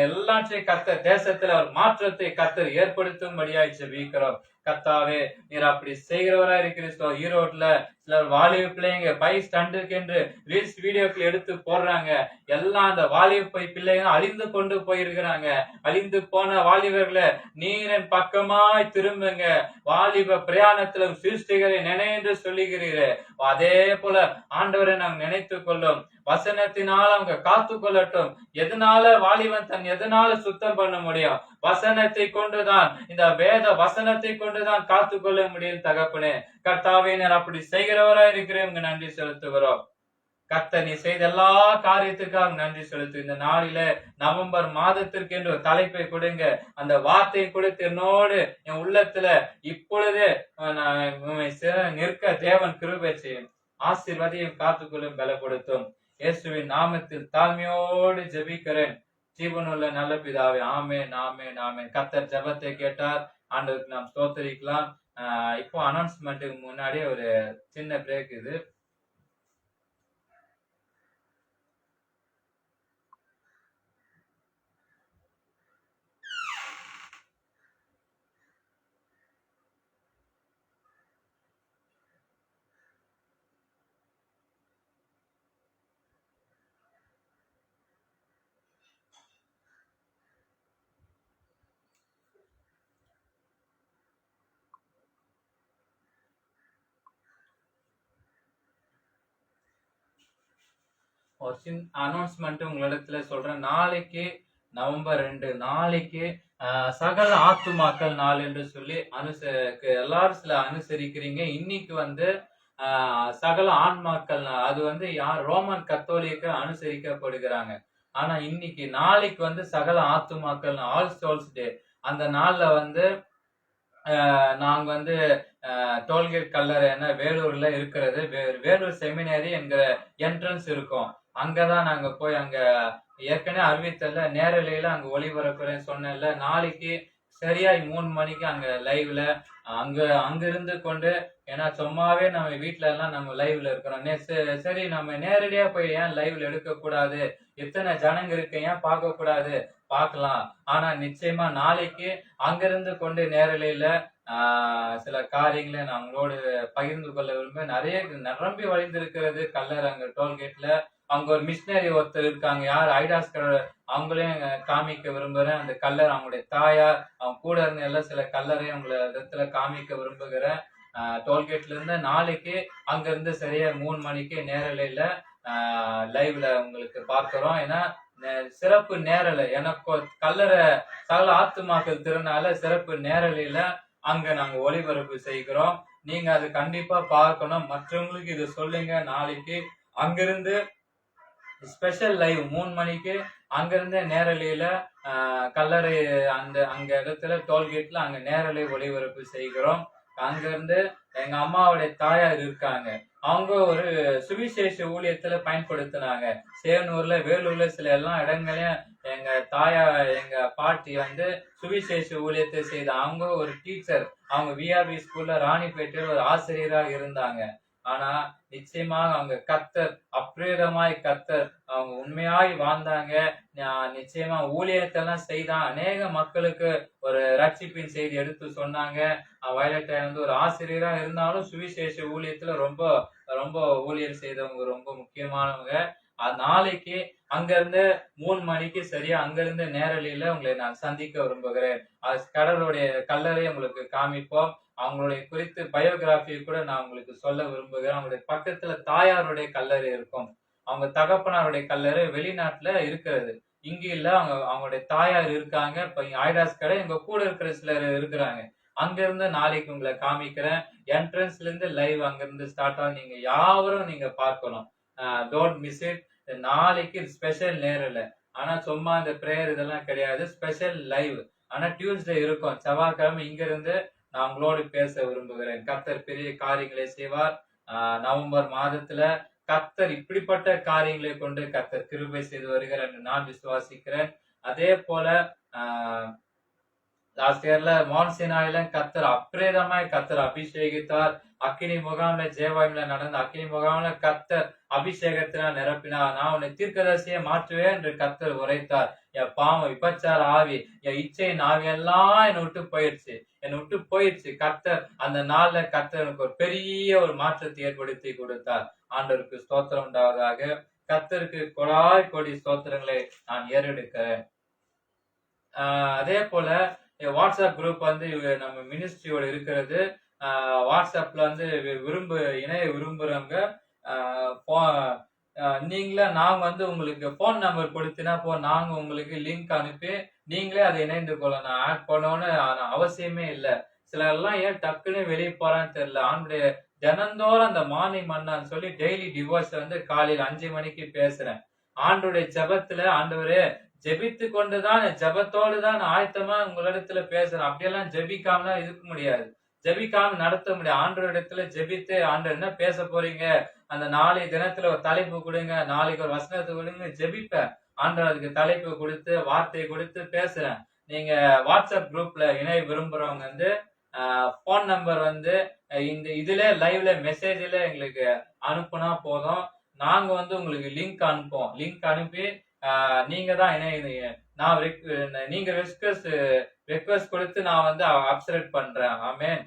எல்லாற்றையும் கர்த்தர் தேசத்துல ஒரு மாற்றத்தை கர்த்தர் ஏற்படுத்தும்படியாய் ஜெபிக்கிறோம். கர்த்தாவே நீர் அப்படி செய்கிறவரா இருக்கிறீர். ஈரோட்ல சிலர் வாலிப பிள்ளைங்க பைக் ஸ்டண்டுக்கு என்று ரீல்ஸ் வீடியோக்கள் எடுத்து போடுறாங்க. எல்லாம் அந்த வாலிப பிள்ளைங்க அழிந்து கொண்டு போயிருக்கிறாங்க. அழிந்து போன வாலிபர்களை நீரின் பக்கமாய் திரும்புங்க. வாலிப பிரயாணத்துல சிருஷ்டிகரை நினைன்று சொல்லுகிறீரே, அதே போல ஆண்டவரை நாங்கள் நினைத்துக் கொள்ளும். வசனத்தினால் அவங்க காத்து கொள்ளட்டும். எதனால வாலிபன் எதனால சுத்தம் பண்ண முடியும்? வசனத்தை கொண்டுதான், இந்த வேத வசனத்தை கொண்டுதான் காத்து கொள்ள முடியும் தகப்பனே. கர்த்தாவினர் அப்படி செய்கிறவரா இருக்கிறேன், நன்றி செலுத்துகிறோம். கர்த்தர் நீ செய்த எல்லா காரியத்துக்காக நன்றி செலுத்து. இந்த நாளில நவம்பர் மாதத்திற்கு என்று ஒரு தலைப்பை கொடுங்க. அந்த வார்த்தையை கொடுத்து என்னோடு என் உள்ளத்துல இப்பொழுதே நிற்க தேவன் கிருபை செய்யும். ஆசீர்வதியும் காத்துக்கொள்ளும் பலப்படுத்தும். இயேசுவின் நாமத்தில் தாழ்மையோடு ஜெபிக்கிறேன் ஜீவனுள்ள நல்ல பிதாவே. ஆமென், ஆமென், ஆமென். கர்த்தர் ஜெபத்தை கேட்டார். ஆண்டவருக்கு நாம் ஸ்தோத்திரிக்கலாம். இப்போ அனௌன்ஸ்மெண்ட்டுக்கு முன்னாடி ஒரு சின்ன பிரேக் இது. ஒரு சின்ன அனௌன்ஸ்மெண்ட் உங்களிடத்துல சொல்றேன். நாளைக்கு நவம்பர் 2 நாளைக்கு சகல ஆத்துமாக்கள் நாள் என்று சொல்லி எல்லாரும் சில அனுசரிக்கிறீங்க. இன்னைக்கு வந்து சகல ஆன்மாக்கள் நாள். அது வந்து யார் ரோமன் கத்தோலிக்க அனுசரிக்கப்படுகிறாங்க. ஆனா இன்னைக்கு நாளைக்கு வந்து சகல ஆத்துமாக்கள் ஆல் சோல்ஸ் டே. அந்த நாள்ல வந்து நாங்க வந்து டோல்கேட் கல்லறை வேலூர்ல இருக்கிறது. வேலூர் செமினரி என்கிற என்ட்ரன்ஸ் இருக்கும். அங்கதான் நாங்க போய் அங்க ஏற்கனவே அறிவித்தல நேரலையில அங்க ஒளிபரப்புறேன்னு சொன்னேன்ல. நாளைக்கு சரியாய் 3 மணிக்கு அங்க லைவ்ல அங்க இருந்து கொண்டு, ஏன்னா சும்மாவே நம்ம வீட்டுல எல்லாம் நம்ம லைவ்ல இருக்கிறோம். சரி நம்ம நேரடியா போய் ஏன் லைவ்ல எடுக்க கூடாது, எத்தனை ஜனங்க இருக்கு ஏன் பார்க்க கூடாது, பார்க்கலாம். ஆனா நிச்சயமா நாளைக்கு அங்கிருந்து கொண்டு நேரலையில சில காரியங்களை நான் உங்களோடு பகிர்ந்து கொள்ள விரும்ப. நிறைய நிரம்பி வழிந்திருக்கிறது கல்லர் அங்க டோல்கேட்ல. அங்க ஒரு மிஷினரி ஒருத்தர் இருக்காங்க, யார் ஐடாஸ்கர், அவங்களையும் காமிக்க விரும்புறேன். அந்த கல்லர் அவங்களுடைய தாயார், அவங்க கூட இருந்த எல்லாம் சில கல்லரையும் உங்களை இடத்துல காமிக்க விரும்புகிறேன். டோல்கேட்ல இருந்து நாளைக்கு அங்க இருந்து சரியா 3 மணிக்கு நேரலையில லைவ்ல உங்களுக்கு பார்க்கிறோம். ஏன்னா சிறப்பு நேரலை எனக்கு கல்லறை சகல ஆத்துமாக்கள் திருநாள சிறப்பு நேரலையில அங்க நாங்க ஒளிபரப்பு செய்கிறோம். நீங்க அது கண்டிப்பா பார்க்கணும். மற்றவங்களுக்கு இது சொல்லுங்க. நாளைக்கு அங்கிருந்து ஸ்பெஷல் லைவ் 3 மணிக்கு அங்கிருந்து நேரலையில கல்லறை அங்க இடத்துல டோல்கேட்ல அங்க நேரலை ஒளிபரப்பு செய்கிறோம். அங்க இருந்து எங்க அம்மாவுடைய தாயார் இருக்காங்க. அவங்க ஒரு சுவிசேஷ ஊழியத்துல பயன்படுத்தினாங்க. சேவனூர்ல வேலூர்ல சில எல்லா இடங்களையும் எங்க பாட்டி வந்து சுவிசேஷ ஊழியத்தை செய்த. அவங்க ஒரு டீச்சர். அவங்க விஆர்பி ஸ்கூல்ல ராணிப்பேட்டையில் ஒரு ஆசிரியராக இருந்தாங்க. ஆனா நிச்சயமாக அவங்க கர்த்தர் அப்ரேதமாய் கர்த்தர் அவங்க உண்மையாய் வாழ்ந்தாங்க. நிச்சயமா ஊழியத்தெல்லாம் செய்தான். அநேக மக்களுக்கு ஒரு ரட்சிப்பின் செய்தி எடுத்து சொன்னாங்க. வயலட்டை வந்து ஒரு ஆசிரியரா இருந்தாலும் சுவிசேஷ ஊழியத்துல ரொம்ப ரொம்ப ஊழியர் செய்தவங்க, ரொம்ப முக்கியமானவங்க. நாளைக்கு அங்க இருந்து 3 மணிக்கு சரியா அங்க இருந்து நேரலையில உங்களை நான் சந்திக்க விரும்புகிறேன். கடவுளுடைய கல்லறை உங்களுக்கு காமிப்போம். அவங்களுடைய குறித்து பயோகிராஃபி கூட நான் உங்களுக்கு சொல்ல விரும்புகிறேன். அவங்களுடைய பக்கத்துல தாயாருடைய கல்லறை இருக்கும். அவங்க தகப்பனாருடைய கல்லறை வெளிநாட்டுல இருக்கிறது, இங்க இல்ல. அவங்களுடைய தாயார் இருக்காங்க. இப்ப ஐடாஸ் கடை எங்க கூட இருக்கிற சிலர் இருக்கிறாங்க. அங்க இருந்து நாளைக்கு உங்களை காமிக்கிறேன். என்ட்ரன்ஸ்ல இருந்து லைவ் அங்க இருந்து ஸ்டார்ட் ஆகும். நீங்க யாவரும் நீங்க பார்க்கணும். Don't miss it. நாளைக்கு ஸ்பெஷல் நேரில். ஆனா சும்மா இந்த பிரேயர் இதெல்லாம் கிடையாது, ஸ்பெஷல் லைவ். ஆனா டியூஸ்டே இருக்கும். செவ்வாய்க்கிழமை இங்க இருந்து நான் உங்களோடு பேச விரும்புகிறேன். கர்த்தர் பெரிய காரியங்களை செய்வார். நவம்பர் மாதத்துல கர்த்தர் இப்படிப்பட்ட காரியங்களை கொண்டு கர்த்தர் கிருபை செய்து வருகிறார் என்று நான் விசுவாசிக்கிறேன். அதே போல லாஸ்ட் இயர்ல மான்சினாயில கர்த்தர் அப்ரேதமாய் கர்த்தர் அபிஷேகித்தார். அக்கினி முகாம்ல ஜேவாயிம்ல நடந்த அக்கினி முகாம்ல கர்த்தர் அபிஷேகத்தினால் நிரப்பினார். நான் உன்னை தீர்க்கதரிசியை மாற்றுவேன் என்று கர்த்தர் உரைத்தார். என் பாவம் விபச்சார ஆவி, என் இச்சையின் ஆவி எல்லாம் என்னை விட்டு போயிடுச்சு. கர்த்தர் அந்த நாள்ல கர்த்தர் எனக்கு ஒரு பெரிய ஒரு மாற்றத்தை ஏற்படுத்தி கொடுத்தார். ஆண்டவருக்கு ஸ்தோத்திரம் உண்டாவதாக. கர்த்தருக்கு கொடாய் கொடி ஸ்தோத்திரங்களை நான் ஏறெடுக்கிறேன். அதே போல வாட்ஸ்அப் குரூப் வந்து நம்ம மினிஸ்ட்ரியோட இருக்கிறது. வாட்ஸ்அப்ல வந்து இணைய விரும்புறவங்க நீங்களே நாங்க வந்து உங்களுக்கு போன் நம்பர் கொடுத்தினா நாங்க உங்களுக்கு லிங்க் அனுப்பி நீங்களே அதை இணைந்து கொள்ளணும். ஆட் பண்ணோன்னு அவசியமே இல்லை. சிலர் எல்லாம் ஏன் டக்குன்னு வெளியே போறான்னு தெரியல. ஆண்டுடைய தினந்தோறும் அந்த மார்னிங் மன்னான்னு சொல்லி டெய்லி டிவோர்ஸ் வந்து காலையில் 5 மணிக்கு பேசுறேன். ஆண்டுடைய ஜெபத்துல ஆண்டவரே ஜெபித்து கொண்டுதான் ஜெபத்தோடு தான் ஆயத்தமா உங்களிடத்துல பேசுறேன். அப்படியெல்லாம் ஜெபிக்காமலாம் இருக்க முடியாது. ஜெபிக்காம நடத்த முடியும். ஆண்டவரிடத்துல ஜெபித்து ஆண்டவர் என்ன பேச போறீங்க, அந்த நாளைய தினத்துல ஒரு தலைப்பு கொடுங்க, நாளைக்கு ஒரு வசனத்தை கொடுங்க, ஜெபிப்பேன். ஆண்டவர் அதுக்கு தலைப்பு கொடுத்து வார்த்தையை கொடுத்து பேசுறேன். நீங்க வாட்ஸ்அப் குரூப்ல இணைய விரும்புறவங்க வந்து போன் நம்பர் வந்து இந்த இதுல லைவ்ல மெசேஜ்ல எங்களுக்கு அனுப்புனா போதும். நாங்க வந்து உங்களுக்கு லிங்க் அனுப்புவோம். லிங்க் அனுப்பி நீங்க தான் நான் நீங்க ரெக்வெஸ்ட் கொடுத்து நான் வந்து அப்சல்யூட் பண்றேன். ஆமென்.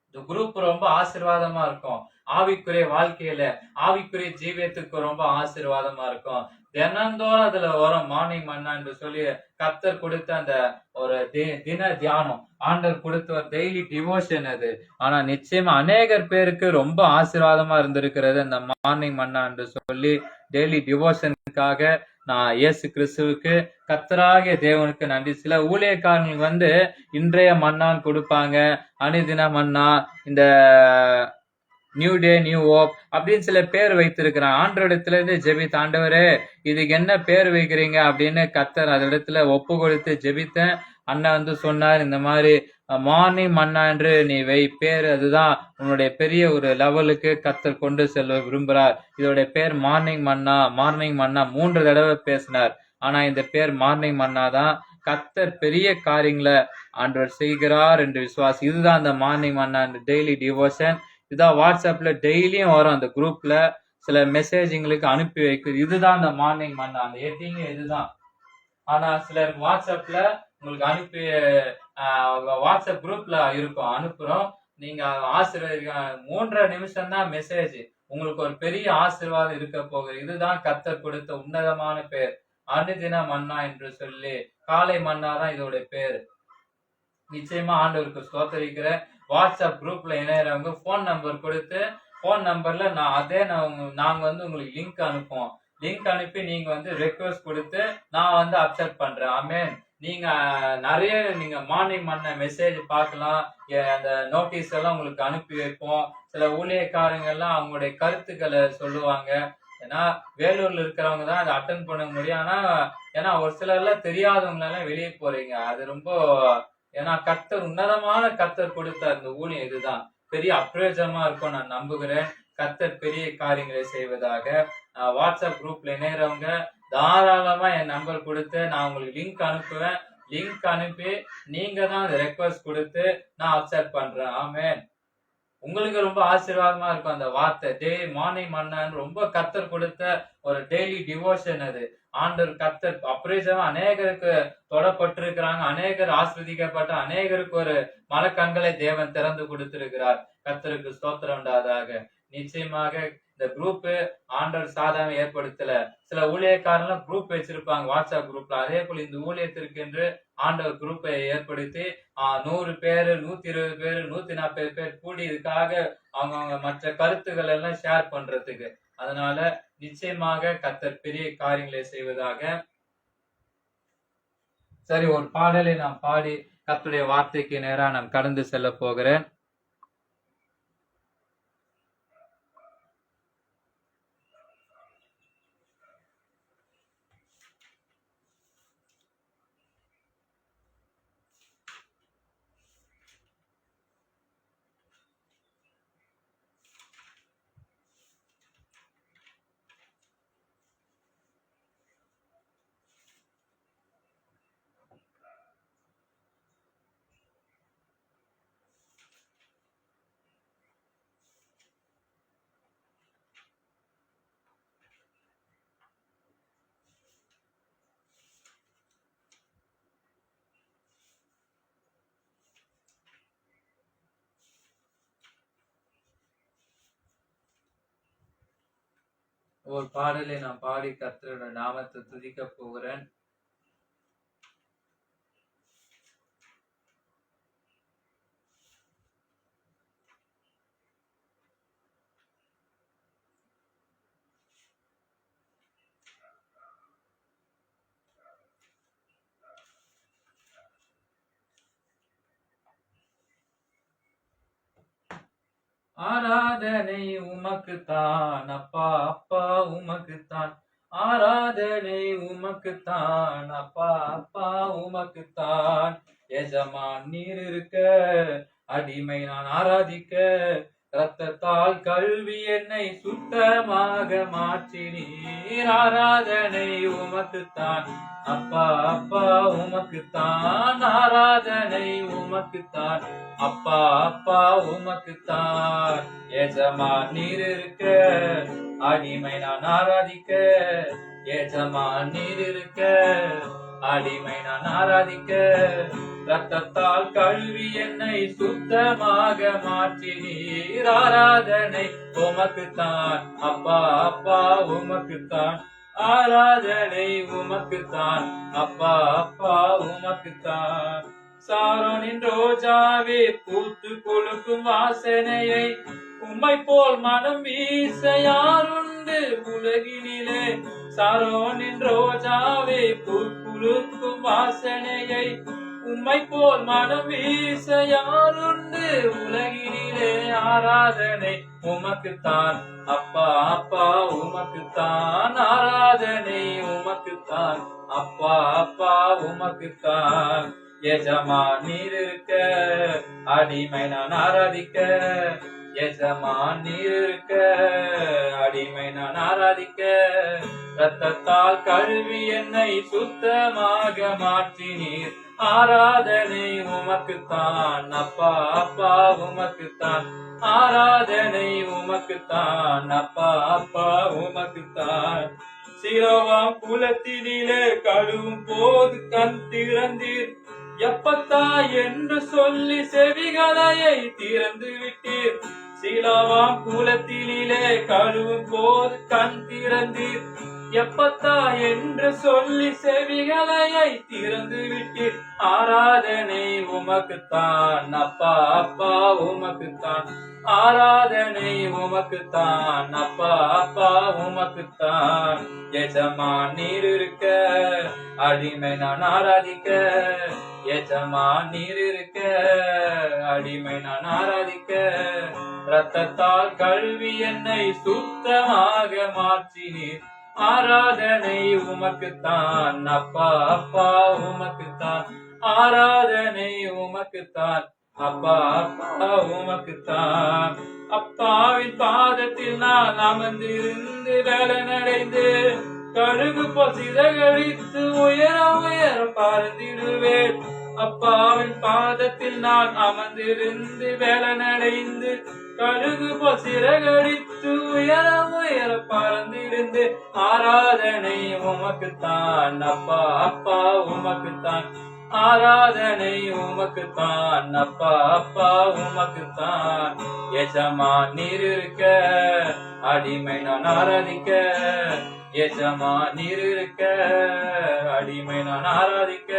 இந்த குரூப் ரொம்ப ஆசீர்வாதமா இருக்கும். ஆவிக்குரிய வாழ்க்கையில, ஆவிக்குரிய ஜீவியத்துக்கு ரொம்ப ஆசீர்வாதமா இருக்கும். தினந்தோறும் அதுல வரும் மார்னிங் மன்னா என்று சொல்லி கர்த்தர் கொடுத்த அந்த ஒரு தின தியானம், ஆண்டவர் கொடுத்த ஒரு டெய்லி டிவோஷன் அது. ஆனா நிச்சயமா அநேகர் பேருக்கு ரொம்ப ஆசீர்வாதமா இருந்திருக்கிறது அந்த மார்னிங் மன்னா என்று சொல்லி டெய்லி டிவோஷனுக்காக நான் இயேசு கிறிஸ்துவுக்கு கர்த்தராகிய தேவனுக்கு நன்றி. சில ஊழியக்காரங்களுக்கு வந்து இன்றைய மன்னான்னு கொடுப்பாங்க, அனுதின மன்னா, இந்த நியூ டே நியூ ஹோப் அப்படின்னு சில பேர் வைத்திருக்கிறான். ஆண்டவரிடத்துல இருந்து ஜெபித்த ஆண்டவரே இதுக்கு என்ன பேர் வைக்கிறீங்க அப்படின்னு கர்த்தர் அந்த இடத்துல ஒப்பு கொடுத்து ஜெபித்தேன். அண்ணன் வந்து சொன்னார், இந்த மாதிரி மார்னிங் மன்னா என்று நீ வை பேர், அதுதான் உன்னுடைய பெரிய ஒரு லெவலுக்கு கர்த்தர் கொண்டு செல்ல விரும்புகிறார். இதோடைய பேர் மார்னிங் மன்னா. மார்னிங் மன்னா 3 தடவை பேசினார். ஆனா இந்த பேர் மார்னிங் மன்னா தான். கர்த்தர் பெரிய காரியங்களை ஆண்டவர் செய்கிறார் என்று விசுவாசி. இதுதான் அந்த மார்னிங் மன்னா டெய்லி டிவோஷன். இதான் வாட்ஸ்அப்ல டெய்லியும் வரும். அந்த குரூப்ல சில மெசேஜ் எங்களுக்கு அனுப்பி வைக்குது. இதுதான் அந்த மார்னிங் மன்னா, அந்த ஹெட்டிங் இதுதான். ஆனா சிலர் வாட்ஸ்அப்ல உங்களுக்கு அனுப்பி வாட்ஸ்அப் குரூப்ல இருக்கும், அனுப்புறோம். நீங்க ஆசீர்வதிக்க 3.5 நிமிஷம் தான் மெசேஜ். உங்களுக்கு ஒரு பெரிய ஆசீர்வாதம் இருக்க போகுது. இதுதான் கர்த்தர் கொடுத்த உன்னதமான பேர், அனுதின மன்னா என்று சொல்லி. காலை மன்னா தான் இதோட பேரு. நிச்சயமா ஆண்டவருக்கு ஸ்தோத்தரிக்கிற வாட்ஸ்அப் குரூப்ல இணையறவங்க போன் நம்பர் கொடுத்து, போன் நம்பர்ல நாங்க வந்து உங்களுக்கு லிங்க் அனுப்புவோம். லிங்க் அனுப்பி நீங்க வந்து ரெக்வெஸ்ட் கொடுத்து நான் வந்து அக்செப்ட் பண்றேன். ஆமென். நீங்க நிறைய நீங்க மார்னிங் பண்ண மெசேஜ் பார்க்கலாம். அந்த நோட்டீஸ் எல்லாம் உங்களுக்கு அனுப்பி வைப்போம். சில ஊழியக்காரங்க எல்லாம் அவங்களுடைய கருத்துக்களை சொல்லுவாங்க. ஏன்னா வேலூர்ல இருக்கிறவங்க தான் அதை அட்டன் பண்ண முடியும். ஆனா ஏன்னா ஒரு சிலர்லாம் தெரியாதவங்க எல்லாம் வெளியே போறீங்க. அது ரொம்ப, ஏன்னா கர்த்தர் உன்னதமான கர்த்தர் கொடுத்த அந்த ஊழியம் இதுதான். பெரிய அப்பிரயோஜனமா இருக்கும் நான் நம்புகிறேன். கர்த்தர் பெரிய காரியங்களை செய்வதாக. வாட்ஸ்அப் குரூப்ல இணையறவங்க தாராளமா என் நம்பர் கொடுத்து நான் உங்களுக்கு லிங்க் அனுப்புவேன். லிங்க் அனுப்பி நீங்க தான் ரெக்வஸ்ட் கொடுத்து நான் அக்செப்ட் பண்றேன். ஆமென். உங்களுக்கு ரொம்ப ஆசீர்வாதமா இருக்கும் அந்த வார்த்தை. டே மார்னிங் மன்னான்னு ரொம்ப கர்த்தர் கொடுத்த ஒரு டெய்லி டிவோஷன் அது. ஆண்டவர் கர்த்தர் அப்ரேஷமா அநேகருக்கு தொடப்பட்டிருக்கிறாங்க. அநேகர் ஆஸ்வதிக்கப்பட்ட அநேகருக்கு ஒரு மனக்கண்களை தேவன் திறந்து கொடுத்திருக்கிறார். கர்த்தருக்கு ஸ்தோத்திரம் உண்டாதாக. நிச்சயமாக இந்த குரூப் ஆண்டவர் சாதாரண ஏற்படுத்தல. சில ஊழியக்காரங்களும் குரூப் வச்சிருப்பாங்க வாட்ஸ்அப் குரூப்ல. அதே போல இந்த ஊழியத்திற்கு என்று ஆண்டவர் குரூப்பை ஏற்படுத்தி 100 பேரு, 120 பேரு, 140 பேர் கூடி இதுக்காக அவங்க மற்ற கருத்துக்கள் எல்லாம் ஷேர் பண்றதுக்கு. அதனால நிச்சயமாக கர்த்தர் பெரிய காரியங்களை செய்வதாக. சரி, ஒரு பாடலை நாம் பாடி கர்த்தருடைய வார்த்தைக்கு நேரா நான் கடந்து செல்ல போகிறேன். ஒரு பாடலை நான் பாடி கர்த்தரோட நாமத்தை துதிக்க போகிறேன். ஆராதனை உமக்குத்தான் அப்பா, அப்பா உமக்குத்தான். ஆராதனை உமக்குத்தான் அப்பா, அப்பா உமக்குத்தான். எஜமான் நீர் இருக்க அடிமை நான் ஆராதிக்க இரத்தத்தால் கழுவி என்னை சுத்தமாக மாற்றினீர். ஆராதனை உமக்குத்தான் அப்பா அப்பா உமக்குத்தான். ஆராதனை உமக்குத்தான் அப்பா அப்பா உமக்குத்தான். எஜமான் நீர் இருக்க அடிமை நான் ஆராதிக்க. எஜமான் நீர் இருக்க அடிமை நான் ஆராதிக்க. ரத்தத்தால் கழுவி என்னை சுத்தமாக மாற்றினீர். ஆராதனை உமக்குத்தான் அப்பா அப்பா உமக்குத்தான். ஆராதனை உமக்குத்தான் அப்பா அப்பா உமக்குத்தான். சாரோனின் ரோஜாவே பூத்து கொழுக்கும் வாசனையை உம்மை போல் மனம் வீச யாருண்டு உலகினிலே. சாரோனின் ரோஜாவே பூக்குழுக்கும் வாசனையை உம்மை போல் மனம் வீச யாருண்டு உலகினிலே. ஆராதனை உமக்குத்தான் அப்பா அப்பா உமக்குத்தான். ஆராதனை உமக்குத்தான் அப்பா அப்பா உமக்குத்தான். எஜமான் நீர் இருக்க அடிமை நான் ஆராதிக்க. எஜமான் நீர் இருக்க அடிமை நான் ஆராதிக்க. ரத்தத்தால் கழுவி என்னை சுத்தமாக மாற்றினீர். ஆராதனை உமக்குத்தான் அப்பா அப்பா உமக்குத்தான். ஆராதனை உமக்குத்தான் அப்பா அப்பா உமக்குத்தான். சிரோவாம் குலத்தினிலே கழுவும் போது கண் திறந்தீர். எப்பத்தா என்று சொல்லி செவிகளையை திறந்து விட்டீர். சீலாவாம் குலத்தினிலே கழுவும் போது கண் திறந்தீர். எப்பத்தா என்று சொல்லி செவிகளையை திறந்து விட்டீர். ஆராதனை உமக்குத்தான் அப்பா அப்பா உமக்குத்தான். ஆராதனை உமக்குத்தான் அப்பா அப்பா உமக்குத்தான். எஜமான் நீர் இருக்க அடிமை நான் ஆராதிக்க. எஜமான் நீர் இருக்க அடிமை நான் ஆராதிக்க. ரத்தத்தால் கழுவி என்னை சுத்தமாக மாற்றினீர். ஆராதனை உமக்குத்தான் அப்பா அப்பா உமக்குத்தான். ஆராதனை உமக்குத்தான் அப்பா அப்பா உமக்குத்தான். அப்பாவின் பாதத்தில் நான் அமர்ந்திருந்து வேலனடைந்து கழுகு போல் சிறகடித்து உயர உயர பறந்திடுவேன். அப்பாவின் பாதத்தில் நான் அமர்ந்திருந்து வேலனடைந்து கழுகு போல் சிறகடித்து உயர உயர பறந்திருந்து. ஆராதனை உமக்குத்தான் அப்பா அப்பா உமக்குத்தான். ஆராதனை உமக்குத்தான் அப்பா அப்பா உமக்குத்தான். எஜமான் நீர் இருக்க அடிமை நான் ஆராதிக்க. எஜமான் நீர் இருக்க அடிமை நான் ஆராதிக்க.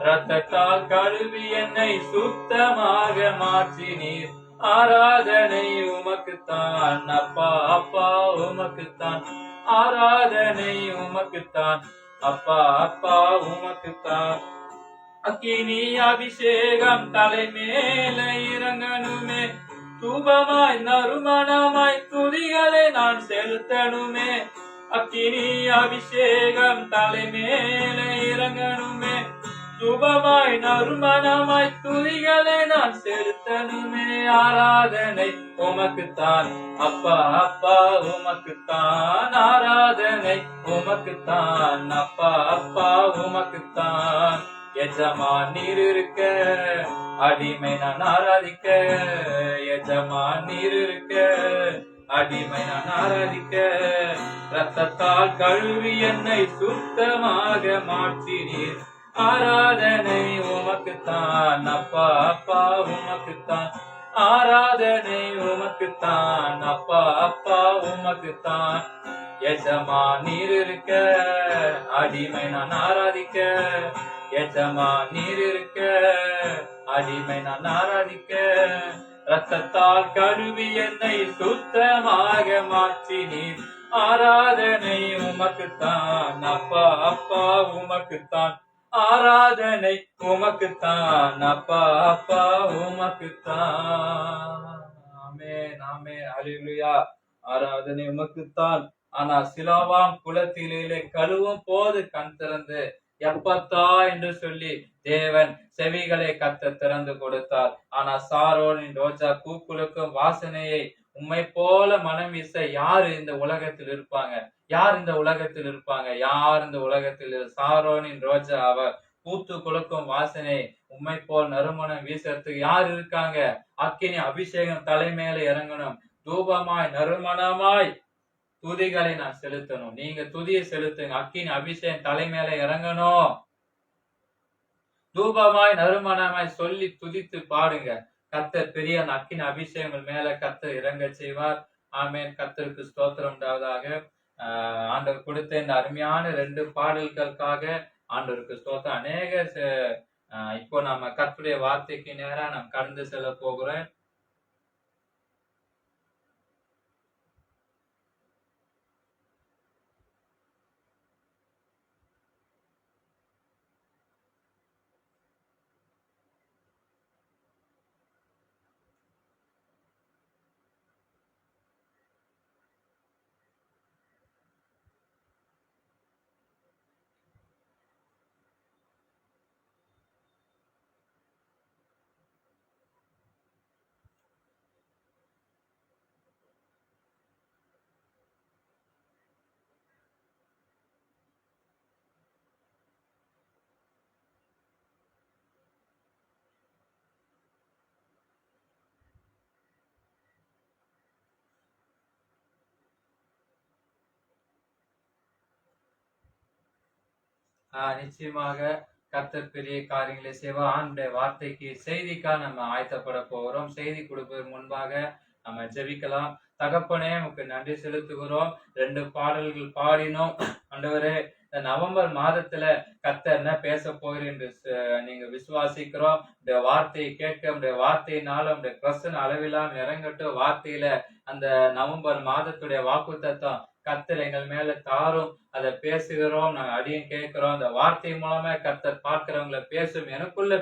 ரத்தத்தால் கழுவி என்னை சுத்தமாக மாற்றினீர். ஆராதனை உமக்குத்தான் அப்பா அப்பா உமக்குத்தான். ஆராதனை உமக்குத்தான் அப்பா அப்பா உமக்குத்தான். அக்கினி அபிஷேகம் தலைமேல இறங்கணுமே. தூபமாய் நறுமணமாய் துதிகளை நான் செலுத்தணுமே. அக்கினி அபிஷேகம் தலைமேல இறங்கணுமே. தூபமாய் நறுமணமாய் துதிகளை நான் செலுத்தணுமே. ஆராதனை உமக்குத்தான் அப்பா அப்பா உமக்குத்தான். ஆராதனை உமக்குத்தான் அப்பா அப்பா உமக்குத்தான். எஜமான் நீர் இருக்க அடிமை நான் ஆராதிக்க. எஜமான் நீர் இருக்க அடிமை நான் ஆராதிக்க. ரத்தத்தால் கழுவி என்னை சுத்தமாக மாற்றினீர். ஆராதனை உமக்குத்தான் அப்பா அப்பா உமக்குத்தான். ஆராதனை உமக்குத்தான் அப்பா அப்பா உமக்குத்தான். எஜமான் நீர் இருக்க அடிமை நான் ஆராதிக்க. எஜமான் நீர் இருக்க அடிமை நான் ஆராதிக்க. ரத்தத்தால் கழுவி என்னை சுத்தமாக மாற்றினீர். ஆராதனை உமக்குத்தான் அப்பா அப்பா உமக்குத்தான். ஆராதனை உமக்குத்தான் அப்பா அப்பா உமக்குத்தான். ஆமென் ஆமென் அல்லேலூயா. ஆராதனை உமக்குத்தான். ஆனா சிலாவாம் குளத்திலே கழுவும் போது கண் திறந்து எப்பத்தா என்று சொல்லி தேவன் செவிகளை கத்த திறந்து கொடுத்தார். ஆனா சாரோனின் ரோஜா பூக்குலுக்கும் வாசனையை உம்மை போல மனம் வீச யாரு இந்த உலகத்தில் இருப்பாங்க? யார் இந்த உலகத்தில் இருப்பாங்க? யார் இந்த உலகத்தில்? சாரோனின் ரோஜா அவர் பூத்து குலுக்கும் வாசனை உம்மை போல் நறுமணம் வீசறதுக்கு யார் இருக்காங்க? அக்கினி அபிஷேகம் தலைமையில இறங்கணும். தூபமாய் நறுமணமாய் துதிகளை நான் செலுத்தணும். நீங்க துதியை செலுத்துங்க. அக்கினி அபிஷேகம் தலைமையில இறங்கணும். தூபமாய் நறுமணமாய் சொல்லி துதித்து பாடுங்க. கர்த்தர் பெரிய அந்த அக்கினி அபிஷேகங்கள் மேல கர்த்தர் இறங்க செய்வார். ஆமென். கர்த்தருக்கு ஸ்தோத்திரம் உண்டாவதாக. ஆண்டவர் கொடுத்த இந்த அருமையான 2 பாடல்களுக்காக ஆண்டவருக்கு ஸ்தோத்திரம். அநேக இப்போ நம்ம கர்த்தருடைய வார்த்தைக்கு நேரா நாம் கடந்து செல்ல போகிறோம். நிச்சயமாக கர்த்தர் பெரிய காரியங்களை செய்வார். ஆண்டுடைய வார்த்தைக்கு செய்திக்காக நம்ம ஆயத்தப்பட போகிறோம். செய்தி கொடுப்பதற்கு முன்பாக நம்ம ஜெபிக்கலாம். தகப்பனே உமக்கு நன்றி செலுத்துகிறோம். 2 பாடல்கள் பாடினோம். ஆண்டவரே, இந்த நவம்பர் மாதத்துல கர்த்தர் என்ன பேச போகிறேன் என்று நீங்க விசுவாசிக்கிறோம். இந்த வார்த்தையை கேட்க உடைய வார்த்தையினால உடைய பிரசன அளவிலாம் இறங்கட்டும். வார்த்தையில அந்த நவம்பர் மாதத்துடைய வாக்குத்தத்தம் கர்த்தர் எங்கள் மேல தாரும். அதை பேசுகிறோம். நாங்க அடியும் கேட்கிறோம். அந்த வார்த்தை மூலமா கர்த்தர் பார்க்கிறவங்களை பேசும், எனக்குள்ள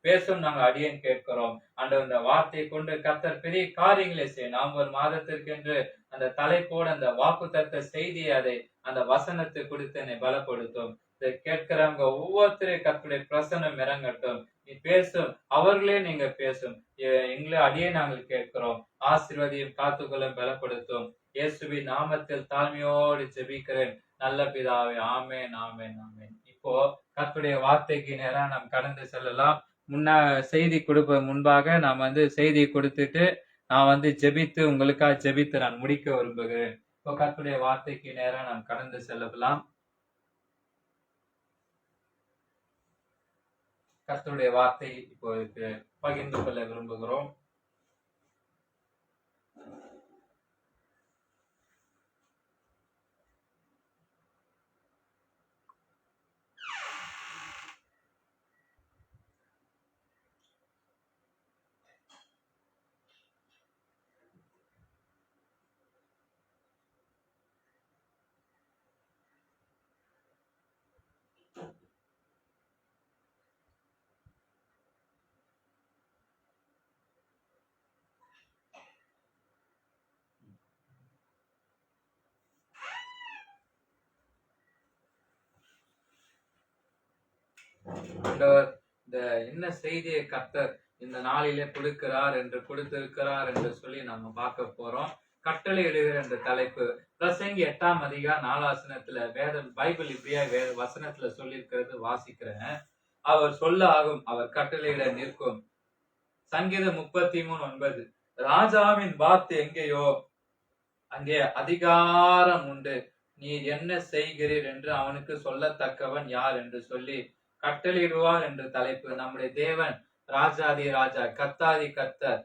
பேசும் நாங்க அடியன் கேட்கிறோம். ஆண்டவர் இந்த வார்த்தையை கொண்டு கர்த்தர் பெரிய காரியங்களை செய்யும். நவம்பர் மாதத்திற்கென்று அந்த தலைப்போடு அந்த வாக்குத்தத்த செய்தியை அதை அந்த வசனத்தை கொடுத்து என்னை பலப்படுத்தும். இதை கேட்கிறவங்க ஒவ்வொருத்தரையும் கர்த்தருடைய பிரசன்னம் இறங்கட்டும். நீ பேசும், அவர்களே நீங்க பேசும். எங்களை அடியே நாங்கள் கேட்கிறோம். ஆசீர்வதியும், காத்துக்கொள்ளும், பலப்படுத்தும். இயேசுவின் நாமத்தில் தாழ்மையோடு ஜெபிக்கிறேன் நல்ல பிதாவே. ஆமென், ஆமென், ஆமென். இப்போ கர்த்தருடைய வார்த்தைக்கு நேரா நாம் கடந்து செல்லலாம். செய்தி கொடுப்ப முன்பாக நாம் செய்தி கொடுத்துட்டு நான் ஜெபித்து உங்களுக்காக ஜெபித்து நான் முடிக்க விரும்புகிறேன். இப்போ கர்த்தருடைய வார்த்தைக்கு நேரா நாம் கடந்து செல்லலாம். கர்த்தருடைய வார்த்தை இப்போ பகிர்ந்து கொள்ள விரும்புகிறோம். ஆண்டவர் இந்த என்ன செய்தியை கர்த்தர் இந்த நாளிலே கொடுக்கிறார் என்று சொல்லி நம்ம பார்க்க போறோம். கட்டளை எழுகிற என்ற தலைப்பு. பிரசங்கி 8ஆம் அதிகாரம் 4 வசனத்துல வேதம் பைபிள் இப்படியா வசனத்துல சொல்லி இருக்கிறது வாசிக்கிறேன். அவர் சொல்ல ஆகும், அவர் கட்டளையிட நிற்கும். சங்கீதம் 33:9. ராஜாவின் வார்த்தை எங்கேயோ அங்கே அதிகாரம் உண்டு. நீர் என்ன செய்கிறீர் என்று அவனுக்கு சொல்லத்தக்கவன் யார் என்று சொல்லி கட்டளையிடுவார் என்று தலைப்பு. நம்முடைய தேவன் ராஜாதி ராஜா, கர்த்தாதி கர்த்தர்.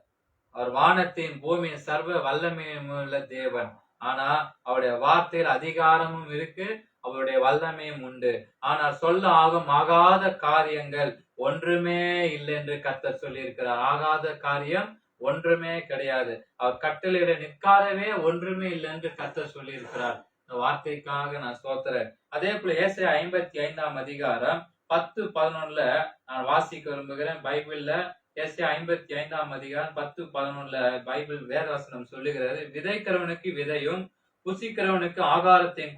அவர் வானத்தின் பூமியின் சர்வ வல்லமையும் உள்ள தேவன். ஆனா அவருடைய வார்த்தையில் அதிகாரமும் இருக்கு, அவருடைய வல்லமையும் உண்டு. ஆனால் சொல்ல ஆகாத காரியங்கள் ஒன்றுமே இல்லை என்று கர்த்தர் சொல்லி இருக்கிறார். ஆகாத காரியம் ஒன்றுமே கிடையாது. அவர் கட்டளையிட நிற்காதவே ஒன்றுமே இல்லை என்று கர்த்தர் சொல்லி இருக்கிறார். இந்த வார்த்தைக்காக நான் ஸ்தோத்திரேன். அதே போல ஏசாயா 55ஆம் அதிகாரம் 10-11 நான் வாசிக்க விரும்புகிறேன். பைபிள்ல ஏசாயா 55ஆம் அதிகாரம் 10-11 பைபிள் வேதவசனம் சொல்லுகிறது, விதைக்கிறவனுக்கு விதையும் புசிக்கிறவனுக்கு ஆகாரத்தையும்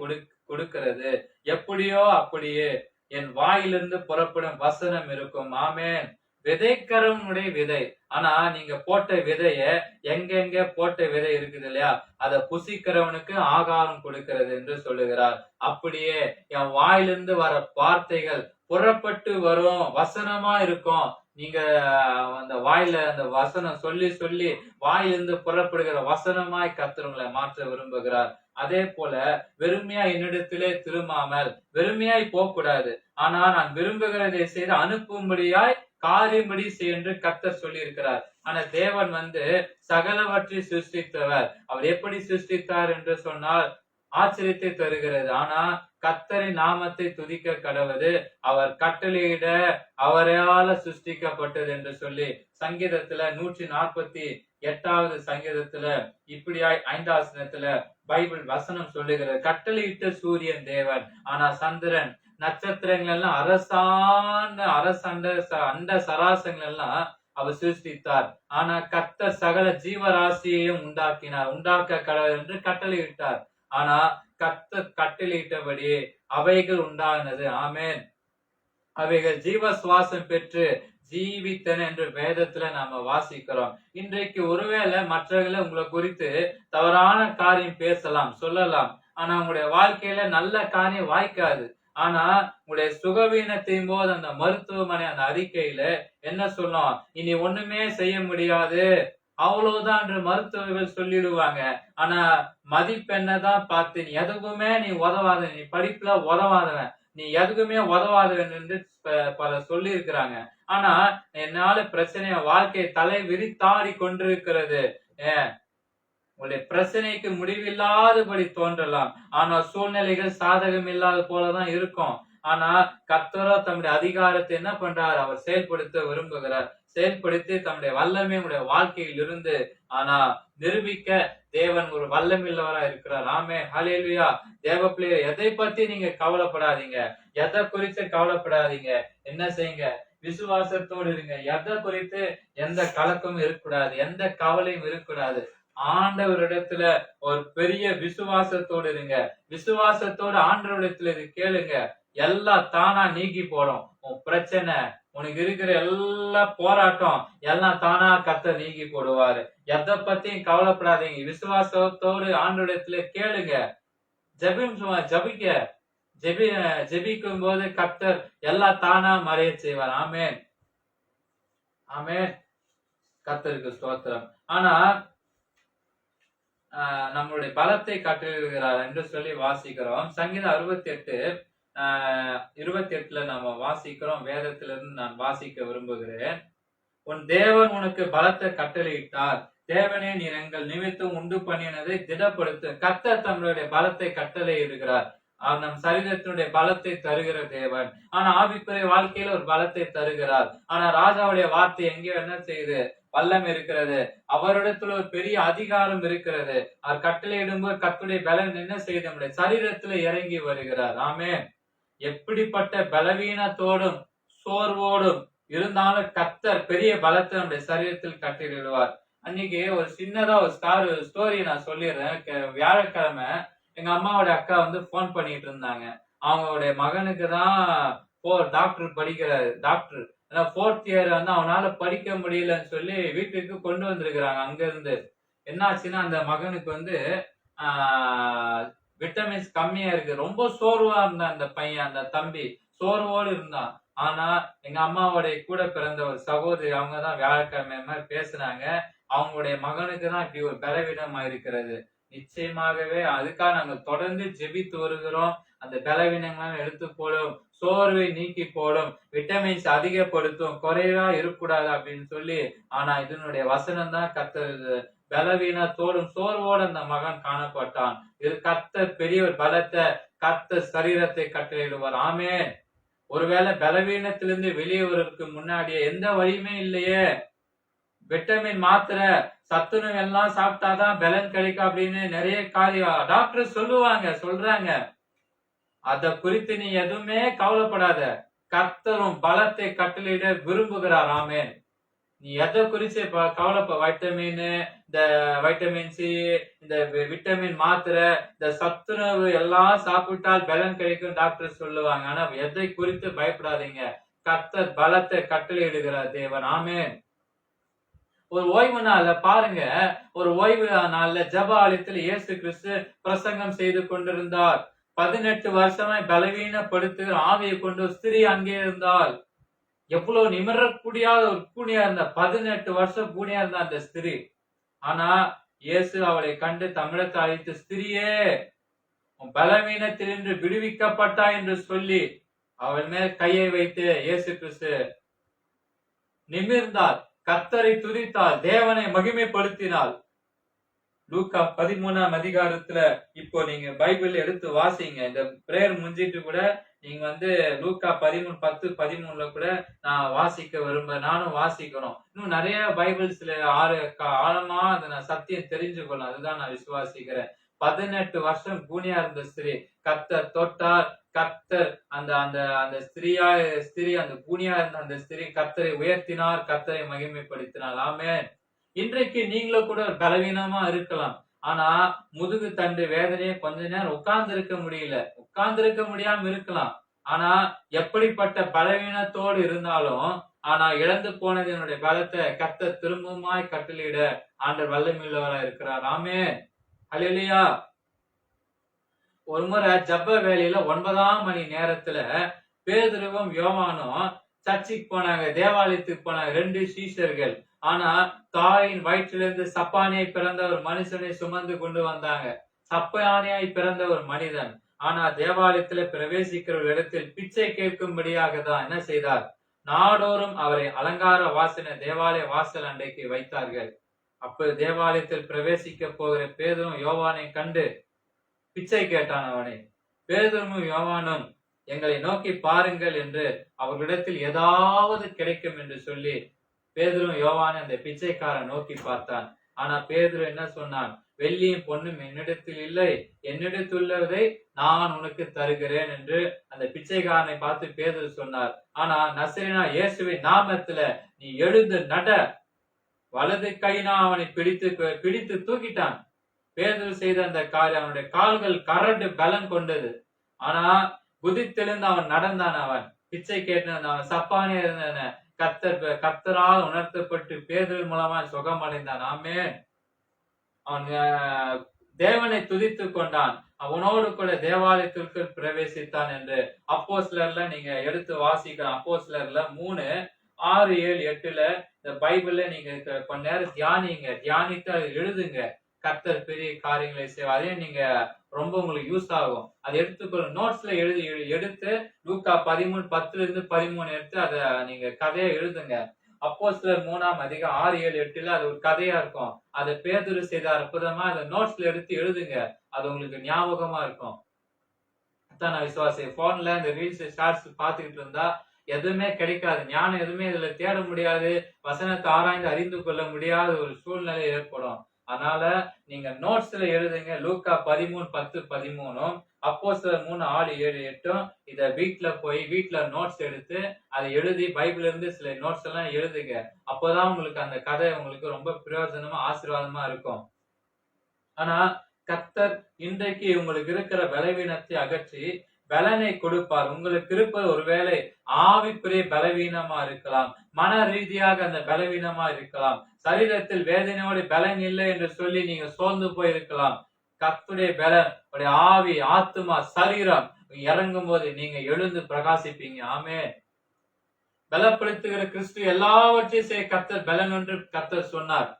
கொடுக்கிறது. எப்படியோ அப்படியே என் வாயிலிருந்து புறப்படும் வசனம் இருக்கும். ஆமென். விதைக்கிறவனுடைய விதை. ஆனா நீங்க போட்ட விதைய எங்கெங்க போட்ட விதை இருக்குது இல்லையா, அதை புசிக்கிறவனுக்கு ஆகாரம் கொடுக்கிறது என்று சொல்லுகிறார். அப்படியே என் வாயிலிருந்து வர வார்த்தைகள் புறப்பட்டு வரும், வசனமா இருக்கும். நீங்க அந்த வாயில அந்த வசனம் சொல்லி சொல்லி வாயிலிருந்து புறப்படுகிற வசனமாய் கர்த்தர் உங்களை மாற்ற விரும்புகிறார். அதே போல வெறுமையா என்னிடத்திலே திரும்பாமல் வெறுமையாய் போக கூடாது. ஆனா நான் விரும்புகிறதை செய்து அனுப்பும்படியாய் காரியம்படி செய் என்று கர்த்தர் சொல்லி இருக்கிறார். ஆனா தேவன் சகலவற்றை சிருஷ்டித்தவர். அவர் எப்படி சிருஷ்டித்தார் என்று சொன்னால் ஆச்சரியத்தை தருகிறது. ஆனா கர்த்தரின் நாமத்தை துதிக்க கடவது அவர் கட்டளையிட அவரால சிருஷ்டிக்கப்பட்டது என்று சொல்லி சங்கீதத்துல 148வது சங்கீதத்துல இப்படியாய் 5வது வசனத்துல பைபிள் வசனம் சொல்லுகிறது. கட்டளையிட்ட சூரியன் தேவன், ஆனா சந்திரன் நட்சத்திரங்கள் எல்லாம் அண்ட சராசங்கள் எல்லாம் அவர் சிருஷ்டித்தார். ஆனா கர்த்தர் சகல ஜீவராசியையும் உண்டாக்கினார். உண்டாக்க கடவுள் என்று கட்டளையிட்டார். ஆனா கர்த்தர் கட்டளையிட்டபடி அவைகள் உண்டானது. ஆமென். அவைகள் ஜீவ சுவாசம் பெற்று ஜீவித்தன என்று வேதத்துல நாம வாசிக்கிறோம். இன்றைக்கு ஒருவேளை மற்றவர்களை உங்களை குறித்து தவறான காரியம் பேசலாம், சொல்லலாம். ஆனா உங்களுடைய வாழ்க்கையில நல்ல காரியம் வாய்க்காது. ஆனா உங்களுடைய சுகவீனத்தின் போது அந்த மருத்துவமனை அந்த அறிக்கையில என்ன சொல்லும், இனி ஒண்ணுமே செய்ய முடியாது, அவ்வளவுதான் என்று மருத்துவர்கள் சொல்லிடுவாங்க. ஆனா மதிப்பெண்ணதான் பார்த்து நீ எதுக்குமே நீ உதவாத, நீ படிப்புல உதவாதவன், நீ எதுக்குமே உதவாதவன் என்று பலர் சொல்லி இருக்கிறாங்க. ஆனா என்னால பிரச்சனைய வாழ்க்கை தலை விரித்தாடி கொண்டிருக்கிறது. உங்களுடைய பிரச்சனைக்கு முடிவில்லாதபடி தோன்றலாம். ஆனா சூழ்நிலைகள் சாதகம் இல்லாத போலதான் இருக்கும். ஆனா கர்த்தரோ தம்முடைய அதிகாரத்தை என்ன பண்றார், அவர் செயல்படுத்த விரும்புகிறார். செயல்படுத்தி தம்முடைய வல்லமை உங்களுடைய வாழ்க்கையில் இருந்து ஆனா நிரூபிக்க தேவன் ஒரு வல்லமில்லவரா இருக்கிறார். ஆமே, ஹல்லேலூயா. தேவ பிள்ளைய எதை பத்தி நீங்க கவலைப்படாதீங்க, எதை குறித்து கவலைப்படாதீங்க. என்ன செய்யுங்க, விசுவாசத்தோடு இருங்க. எதை குறித்து எந்த கலக்கமும் இருக்கக்கூடாது, எந்த கவலையும் இருக்கக்கூடாது. ஆண்டவரிடத்துல ஒரு பெரிய விசுவாசத்தோடு இருங்க. விசுவாசத்தோடு ஆண்டவரிடத்துல இது கேளுங்க, எல்லாம் தானா நீக்கி போடும். உன் பிரச்சனை, உனக்கு இருக்கிற எல்லா போராட்டம் எல்லாம் தானா கர்த்தர் நீக்கி போடுவாரு. எதை பத்தியும் கவலைப்படாதீங்க. விசுவாசத்தோடு ஆண்டவரிடத்துல கேளுங்க. ஜெபிக்கும் போது கர்த்தர் எல்லாம் தானா மறைய செய்வார். ஆமென், ஆமென். கர்த்தருக்கு ஸ்தோத்திரம். ஆனா நம்மளுடைய பலத்தை கட்டளையிடுகிறார் என்று சொல்லி வாசிக்கிறோம். சங்கீதம் 68:28 நாம வாசிக்கிறோம். வேதத்திலிருந்து நான் வாசிக்க விரும்புகிறேன். உன் தேவன் உனக்கு பலத்தை கட்டளையிட்டார், தேவனே நீர் எங்கள் நிமித்தம் உண்டு பண்ணினதை திடப்படுத்தும். கர்த்தர் தம்முடைய பலத்தை கட்டளையிடுகிறார். அவர் நம் சரீரத்தினுடைய பலத்தை தருகிற தேவன். ஆனா ஆவிக்குரிய வாழ்க்கையில ஒரு பலத்தை தருகிறார். ஆனா ராஜாவுடைய வார்த்தை எங்கேயோ என்ன செய்யுது, வல்லம் இருக்கிறது. அவரிடத்துல ஒரு பெரிய அதிகாரம் இருக்கிறது. அவர் கட்டளையிடும்போது கர்த்தருடைய பலன் என்ன செய்யுது, நம்முடைய சரீரத்துல இறங்கி வருகிறார். ஆமென். எப்படிப்பட்ட பலவீனத்தோடும் சோர்வோடும் இருந்தாலும் கர்த்தர் பெரிய பலத்தை நம்முடைய சரீரத்தில் கட்டளையிடுவார். அன்னைக்கு ஒரு சின்னதா ஒரு ஸ்டோரி நான் சொல்லிடுறேன். வியாழக்கிழமை எங்க அம்மாவோட அக்கா போன் பண்ணிட்டு இருந்தாங்க. அவங்களுடைய மகனுக்கு தான் டாக்டர் படிக்கிறாரு. டாக்டர் 4th இயர் அவனால படிக்க முடியலன்னு சொல்லி வீட்டுக்கு கொண்டு வந்திருக்கிறாங்க. அங்க இருந்து என்ன ஆச்சுன்னா, அந்த மகனுக்கு விட்டமின்ஸ் கம்மியா இருக்கு. ரொம்ப சோர்வா இருந்தான் அந்த பையன், அந்த தம்பி சோர்வோடு இருந்தான். ஆனா எங்க அம்மாவுடைய கூட பிறந்த ஒரு சகோதரி அவங்கதான் வியாழக்கிழமை மாதிரி பேசுறாங்க. அவங்களுடைய மகனுக்கு தான் இப்படி ஒரு பலவீனமா இருக்கிறது. நிச்சயமாகவே அதுக்காக நாங்கள் தொடர்ந்து ஜெபித்து வருகிறோம். அந்த பலவீனங்களை எடுத்து போடும், சோர்வை நீக்கி போடும், விட்டமின்ஸ் அதிகப்படுத்தும், குறைவா இருக்கக்கூடாது அப்படின்னு சொல்லி. ஆனா இதனுடைய வசனம் தான் கர்த்தர் பலவீனத்தோடும் சோர்வோடு அந்த மகன் காணப்பட்டான். இது கர்த்தர் பெரிய ஒரு பலத்தை, கர்த்தர் சரீரத்தை கட்டளையிடுவார். ஆமென். ஒருவேளை பலவீனத்திலிருந்து வெளியே வருவதற்கு முன்னாடியே எந்த வழியுமே இல்லையே, விட்டமின் மாத்திரை சத்துணவு எல்லாம் சாப்பிட்டாதான் பலன் கிடைக்கும் அப்படின்னு நிறைய காரியம் டாக்டர் சொல்றாங்க. அத குறித்து நீ எதுவுமே கவலைப்படாத. கர்த்தரும் பலத்தை கட்டளையிட விரும்புகிறார். ஆமென். நீ எதை குறிச்சு கவலைப்ப வைட்டமின், இந்த வைட்டமின் சி, இந்த விட்டமின் மாத்திரை, இந்த சத்துணவு எல்லாம் சாப்பிட்டால் பலன் கிடைக்கும் டாக்டர் சொல்லுவாங்க. ஆனா எதை குறித்து பயப்படாதீங்க. கர்த்தர் பலத்தை கட்டளையிடுகிறார் தேவன். ஆமென். ஒரு ஓய்வு நாள்ல பாருங்க, ஒரு ஓய்வு நாள்ல ஜெப ஆலயத்தில் இயேசு கிறிஸ்து பிரசங்கம் செய்து கொண்டிருந்தார். 18 வருஷமாய் பலவீனப்படுத்துகிற ஆவியை கொண்டு ஸ்திரீ அங்கே இருந்தாள். எவ்வளவு நிமிரக்கூடிய ஒரு கூனியா இருந்தா, 18 வருஷம் கூனியா இருந்தா அந்த ஸ்திரீ. ஆனா இயேசு அவளை கண்டு தம்மிடத்தை அழைத்து, ஸ்திரியே, உன் பலவீனத்தினின்று விடுவிக்கப்பட்டாய் என்று சொல்லி அவள் மேல் கையை வைத்து இயேசு கிறிஸ்து நிமிர்ந்தார், கர்த்தரை துதித்தார், தேவனை மகிமைப்படுத்தினார். லூக்கா 13ஆம் அதிகாரத்துல இப்போ நீங்க பைபிள் எடுத்து வாசிங்க. இந்த பிரேயர் முடிஞ்சிட்டு கூட நீங்க லூக்கா 13, 10, 13ல கூட நான் வாசிக்க விரும்புறேன். நானும் வாசிக்கணும். இன்னும் நிறைய பைபிள்ஸ்ல ஆழமா அதை நான் சத்தியம் தெரிஞ்சுக்கணும். அதுதான் நான் விசுவாசிக்கிறேன். 18 வருஷம் கூனியா இருந்த ஸ்திரீ கர்த்தர் தொட்டார். கர்த்தர் அந்த அந்த அந்த ஸ்திரீ அந்த கூனியா இருந்த அந்த ஸ்திரீ கர்த்தரை உயர்த்தினார், கர்த்தரை மகிமைப்படுத்தினார். ஆமென். இன்றைக்கு நீங்களும் கூட பலவீனமா இருக்கலாம். ஆனா முதுகு தண்டு வேதனையே கொஞ்ச நேரம் உட்கார்ந்து இருக்க முடியல, உட்கார்ந்து இருக்க முடியாம இருக்கலாம். ஆனா எப்படிப்பட்ட பலவீனத்தோடு இருந்தாலும், ஆனா இழந்து போனது என்னுடைய பலத்தை கர்த்தர் திரும்பவுமாய் கட்டளையிட ஆண்டவர் வல்லமையுள்ளவரா இருக்கிறார். ஆமென். ஹல்லேலூயா. ஒரு முறை ஜெப வேளையில 9ஆம் மணி நேரத்துல பேதுருவும் யோவானும் சர்ச்சுக்கு போனாங்க, தேவாலயத்துக்கு போனாங்க. 2 சீஷர்கள். ஆனா தாயின் வயிற்றிலிருந்து சப்பானியாய் பிறந்த ஒரு மனுஷனை சுமந்து கொண்டு வந்தாங்க. சப்பானியாய் பிறந்த ஒரு மனிதன். ஆனா தேவாலயத்துல பிரவேசிக்கிற ஒரு இடத்தில் பிச்சை கேட்கும்படியாக தான் என்ன செய்தார்? நாடோறும் அவரை அலங்கார வாசனை தேவாலய வாசல் அண்டைக்கு வைத்தார்கள். அப்ப தேவாலயத்தில் பிரவேசிக்க போகிற பேதுரும் யோவானை கண்டு பிச்சை கேட்டான் அவனை. பேதுரும் யோவானும் எங்களை நோக்கி பாருங்கள் என்று அவர்களிடத்தில் ஏதாவது கிடைக்கும் என்று சொல்லி பேதுரும் யோவானை அந்த பிச்சைக்காரன் நோக்கி பார்த்தான். ஆனா பேதுரு என்ன சொன்னான்? வெள்ளியும் பொன்னும் என்னிடத்தில் இல்லை, என்னிடத்துள்ளதை நான் உனக்கு தருகிறேன் என்று அந்த பிச்சைக்காரனை பார்த்து பேதுரு சொன்னார். ஆனா நசரேனா இயேசுவின் நாமத்துல நீ எழுந்து நட, வலது கையினா அவனை பிடித்து தூக்கிட்டான். பேதுரு செய்த அந்த காரியம் அவனுடைய கால்கள் கரண்டு பலன் கொண்டது. ஆனா குதித்தெழுந்து அவன் நடந்தான். அவன் பிச்சை கேட்டான். அவன் சப்பானே இருந்த கர்த்தரால் உணர்த்தப்பட்டு பேதுரு மூலமா சுகமடைந்தான். ஆமென். அவன் தேவனை துதித்து கொண்டான். அவனோடு கூட தேவாலயத்திற்கு பிரவேசித்தான் என்று அப்போஸ்தலர்ல நீங்க எடுத்து வாசிக்கலாம். அப்போஸ்தலர்ல 3, 6, 7, 8ல இந்த பைபிள்ல நீங்க கொஞ்ச நேரம் தியானித்து அதை எழுதுங்க. கர்த்தர் பெரிய காரியங்களை செய்வார். அதே நீங்க ரொம்ப உங்களுக்கு யூஸ் ஆகும். அதை எடுத்துக்கொள்ள நோட்ஸ்ல எடுத்து லூக்கா 13, 10ல இருந்து 13 எடுத்து அதை நீங்க கதையா எழுதுங்க. அப்போஸ்தலர் 3ஆம் அதிகாரம் 6, 7, 8ல அது ஒரு கதையா இருக்கும். அதை பேதுரு செய்த அற்புதமா அதை நோட்ஸ்ல எடுத்து எழுதுங்க. அது உங்களுக்கு ஞாபகமா இருக்கும். அதான் நான் விசுவாசி. போன்ல இந்த ரீல்ஸ் ஷார்ட்ஸ் பாத்துக்கிட்டு இருந்தா எதுவுமே கிடைக்காது. ஞானம் எதுவுமே இதுல தேட முடியாது. வசனத்தை ஆராய்ந்து அறிந்து கொள்ள முடியாத ஒரு சூழ்நிலை ஏற்படும். அதனால நீங்க நோட்ஸ்ல எழுதுங்க. லூக்கா 13, 10, 13ம் அப்போஸ்தலர் 3, 6, 7, 8ம் இத வீட்ல நோட்ஸ் எடுத்து அதை எழுதி பைபிள்ல இருந்து சில நோட்ஸ் எல்லாம் எழுதுங்க. அப்போதான் உங்களுக்கு அந்த கதை உங்களுக்கு ரொம்ப பிரயோஜனமா ஆசீர்வாதமா இருக்கும். ஆனா கர்த்தர் இன்றைக்கு உங்களுக்கு இருக்கிற பலவீனத்தை அகற்றி பலனை கொடுப்பார். உங்களுக்கு இருப்பது ஒருவேளை ஆவிக்குரிய பலவீனமா இருக்கலாம், மன ரீதியாக அந்த பலவீனமா இருக்கலாம், சரீரத்தில் வேதனையோட பலன் இல்லை என்று சொல்லி நீங்க சோர்ந்து போயிருக்கலாம். கர்த்தருடைய பலன் உடைய ஆவி, ஆத்துமா, சரீரம் இறங்கும் போது நீங்க எழுந்து பிரகாசிப்பீங்க. ஆமென். பலப்படுத்துகிற கிறிஸ்து எல்லாவற்றையும் செய்ய கர்த்தர் பலன் என்று கர்த்தர் சொன்னார்.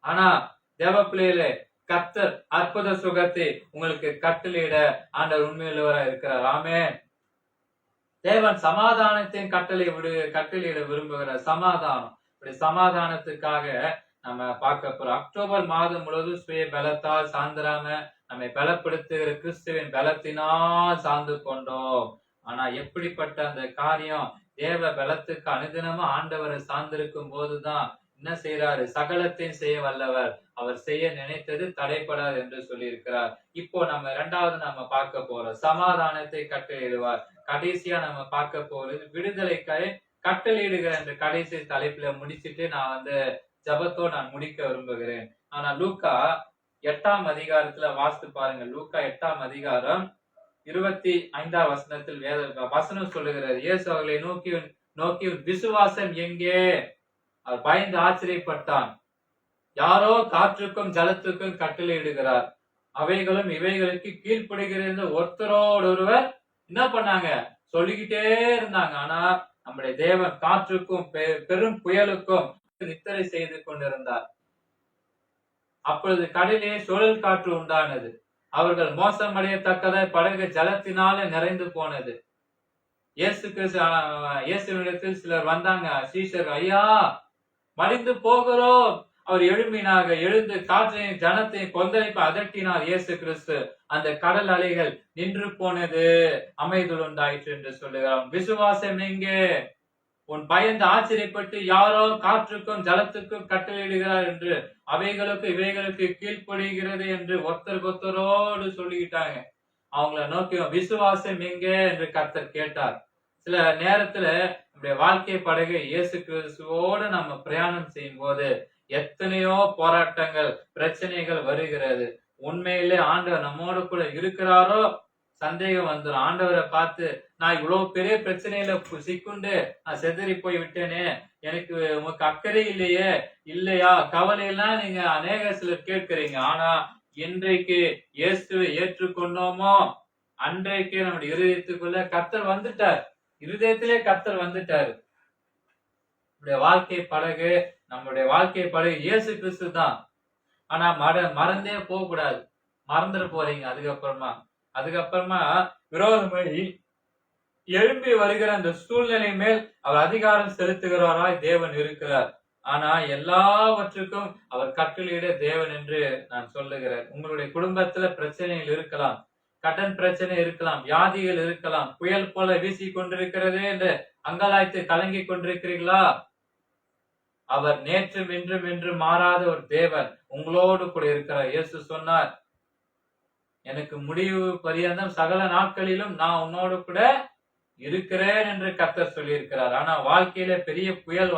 ஆனா தேவ பிள்ளைகளே, கர்த்தர் அற்புத சுகத்தை உங்களுக்கு கட்டளையிட ஆண்டவர் உண்மையுள்ளவராக இருக்கிறார். ஆமென். தேவன் சமாதானத்தின் கட்டளையிட விரும்புகிறார். சமாதானம். சமாதானத்துக்காக நம்ம பார்க்க போறோம். அக்டோபர் மாதம் முழுவதும் சுய பலத்தால் சார்ந்திராம நம்மை பலப்படுத்துகிற கிறிஸ்துவின் பலத்தினால் சார்ந்து கொண்டோம். ஆனா எப்படிப்பட்ட அந்த காரியம்? தேவ பலத்துக்கு அனுதினமா ஆண்டவரை சார்ந்திருக்கும் போதுதான் என்ன செய்யறாரு? சகலத்தையும் செய்ய வல்லவர். அவர் செய்ய நினைத்தது தடைப்படாது என்று சொல்லி இருக்கிறார். இப்போ நம்ம 2வது நம்ம பார்க்க போறோம். சமாதானத்தை கட்டளையிடுவார். கடைசியா நம்ம பார்க்க போறது விடுதலைக்காய் கட்டளையிடுகிற என்ற கடைசி தலைப்புல முடிச்சிட்டு நான் ஜபத்தோடு நான் முடிக்க விரும்புகிறேன். ஆனா லூக்கா 8ஆம் அதிகாரத்துல வாசித்து பாருங்க. லூக்கா 8ஆம் அதிகாரம் 25ஆம் வசனத்தில் வசனம் சொல்லுகிறது, இயேசு அவர்களை நோக்கி விசுவாசம் எங்கே? அவர் பயந்து ஆச்சரியப்பட்டான். யாரோ காற்றுக்கும் ஜலத்துக்கும் கட்டளையிடுகிறார், அவைகளும் இவைகளுக்கு கீழ்ப்படுகிறது. ஒருத்தரோடு ஒருவர் என்ன பண்ணாங்க? சொல்லிக்கிட்டே இருந்தாங்க. ஆனா நம்முடைய தேவன் காற்றுக்கும் பெரும் புயலுக்கும் நித்திரை செய்து கொண்டிருந்தார். அப்பொழுது கடலிலே சுழல் காற்று உண்டானது. அவர்கள் மோசமடையத்தக்கதாய் படகு ஜலத்தினால நிறைந்து போனது. இயேசுவிடத்தில் சிலர் வந்தாங்க. சீஷர், ஐயா, மடிந்து போகிறோம். அவர் எழுந்து காற்றையும் ஜனத்தையும் கொந்தளிப்பு அதட்டினார். இயேசு கிறிஸ்து அந்த கடல் அலைகள் நின்று போனது, அமைதல் உண்டாயிற்று என்று சொல்லுகிறார். விசுவாசம் எங்கே? உன் பயந்து ஆச்சரியப்பட்டு யாரோ காற்றுக்கும் ஜலத்துக்கும் கட்டளையிடுகிறார் என்று, அவைகளுக்கு இவைகளுக்கு கீழ்ப்படுகிறது என்று ஒருத்தரோடு சொல்லிக்கிட்டாங்க. அவங்கள நோக்கி விசுவாசம் எங்கே என்று கர்த்தர் கேட்டார். சில நேரத்துல நம்முடைய வாழ்க்கை படகு இயேசு கிறிஸ்துவோடு நம்ம பிரயாணம் செய்யும் போது எத்தனையோ போராட்டங்கள், பிரச்சனைகள் வருகிறது. உண்மையிலே ஆண்டவர் நம்மோடு கூட இருக்கிறாரோ சந்தேகம் வந்துடும். ஆண்டவரை பார்த்து, நான் இவ்வளவு பெரிய பிரச்சனையில சிக்குண்டு நான் செதறி போய் விட்டேனே, எனக்கு உனக்கு அக்கறை இல்லையே, இல்லையா, கவலையெல்லாம் நீங்க அநேக சிலர் கேட்கிறீங்க. ஆனா இன்றைக்கு இயேசுவை ஏற்றுக்கொண்டோமோ அன்றைக்கு நம்முடைய இருதயத்துக்குள்ள கர்த்தர் வந்துட்டார். இருதயத்திலே கர்த்தர் வந்துட்டாரு. நம்முடைய வாழ்க்கை படகு இயேசு கிறிஸ்து தான். ஆனா மறந்தே போக கூடாது. மறந்துட போறீங்க. அதுக்கப்புறமா விரோதமாய் எழும்பி வருகிற அந்த சூழ்நிலை மேல் அவர் அதிகாரம் செலுத்துகிறவராய் தேவன் இருக்கிறார். ஆனா எல்லாவற்றுக்கும் அவர் கட்டளையிட தேவன் என்று நான் சொல்லுகிறேன். உங்களுடைய குடும்பத்துல பிரச்சனைகள் இருக்கலாம், கடன் பிரச்சனை இருக்கலாம், வியாதிகள் இருக்கலாம், புயல் போல வீசி கொண்டிருக்கிறது என்று அங்கலாய்த்து கலங்கி கொண்டிருக்கிறீர்களா? அவர் நேற்றும் இன்றும் என்று மாறாத ஒரு தேவன் உங்களோடு கூட இருக்கிறார். இயேசு சொன்னார், எனக்கு முடிவு பரியந்தம் சகல நாட்களிலும் நான் உன்னோடு கூட இருக்கிறேன் என்று கர்த்தர் சொல்லியிருக்கிறார். ஆனா வாழ்க்கையில பெரிய புயல்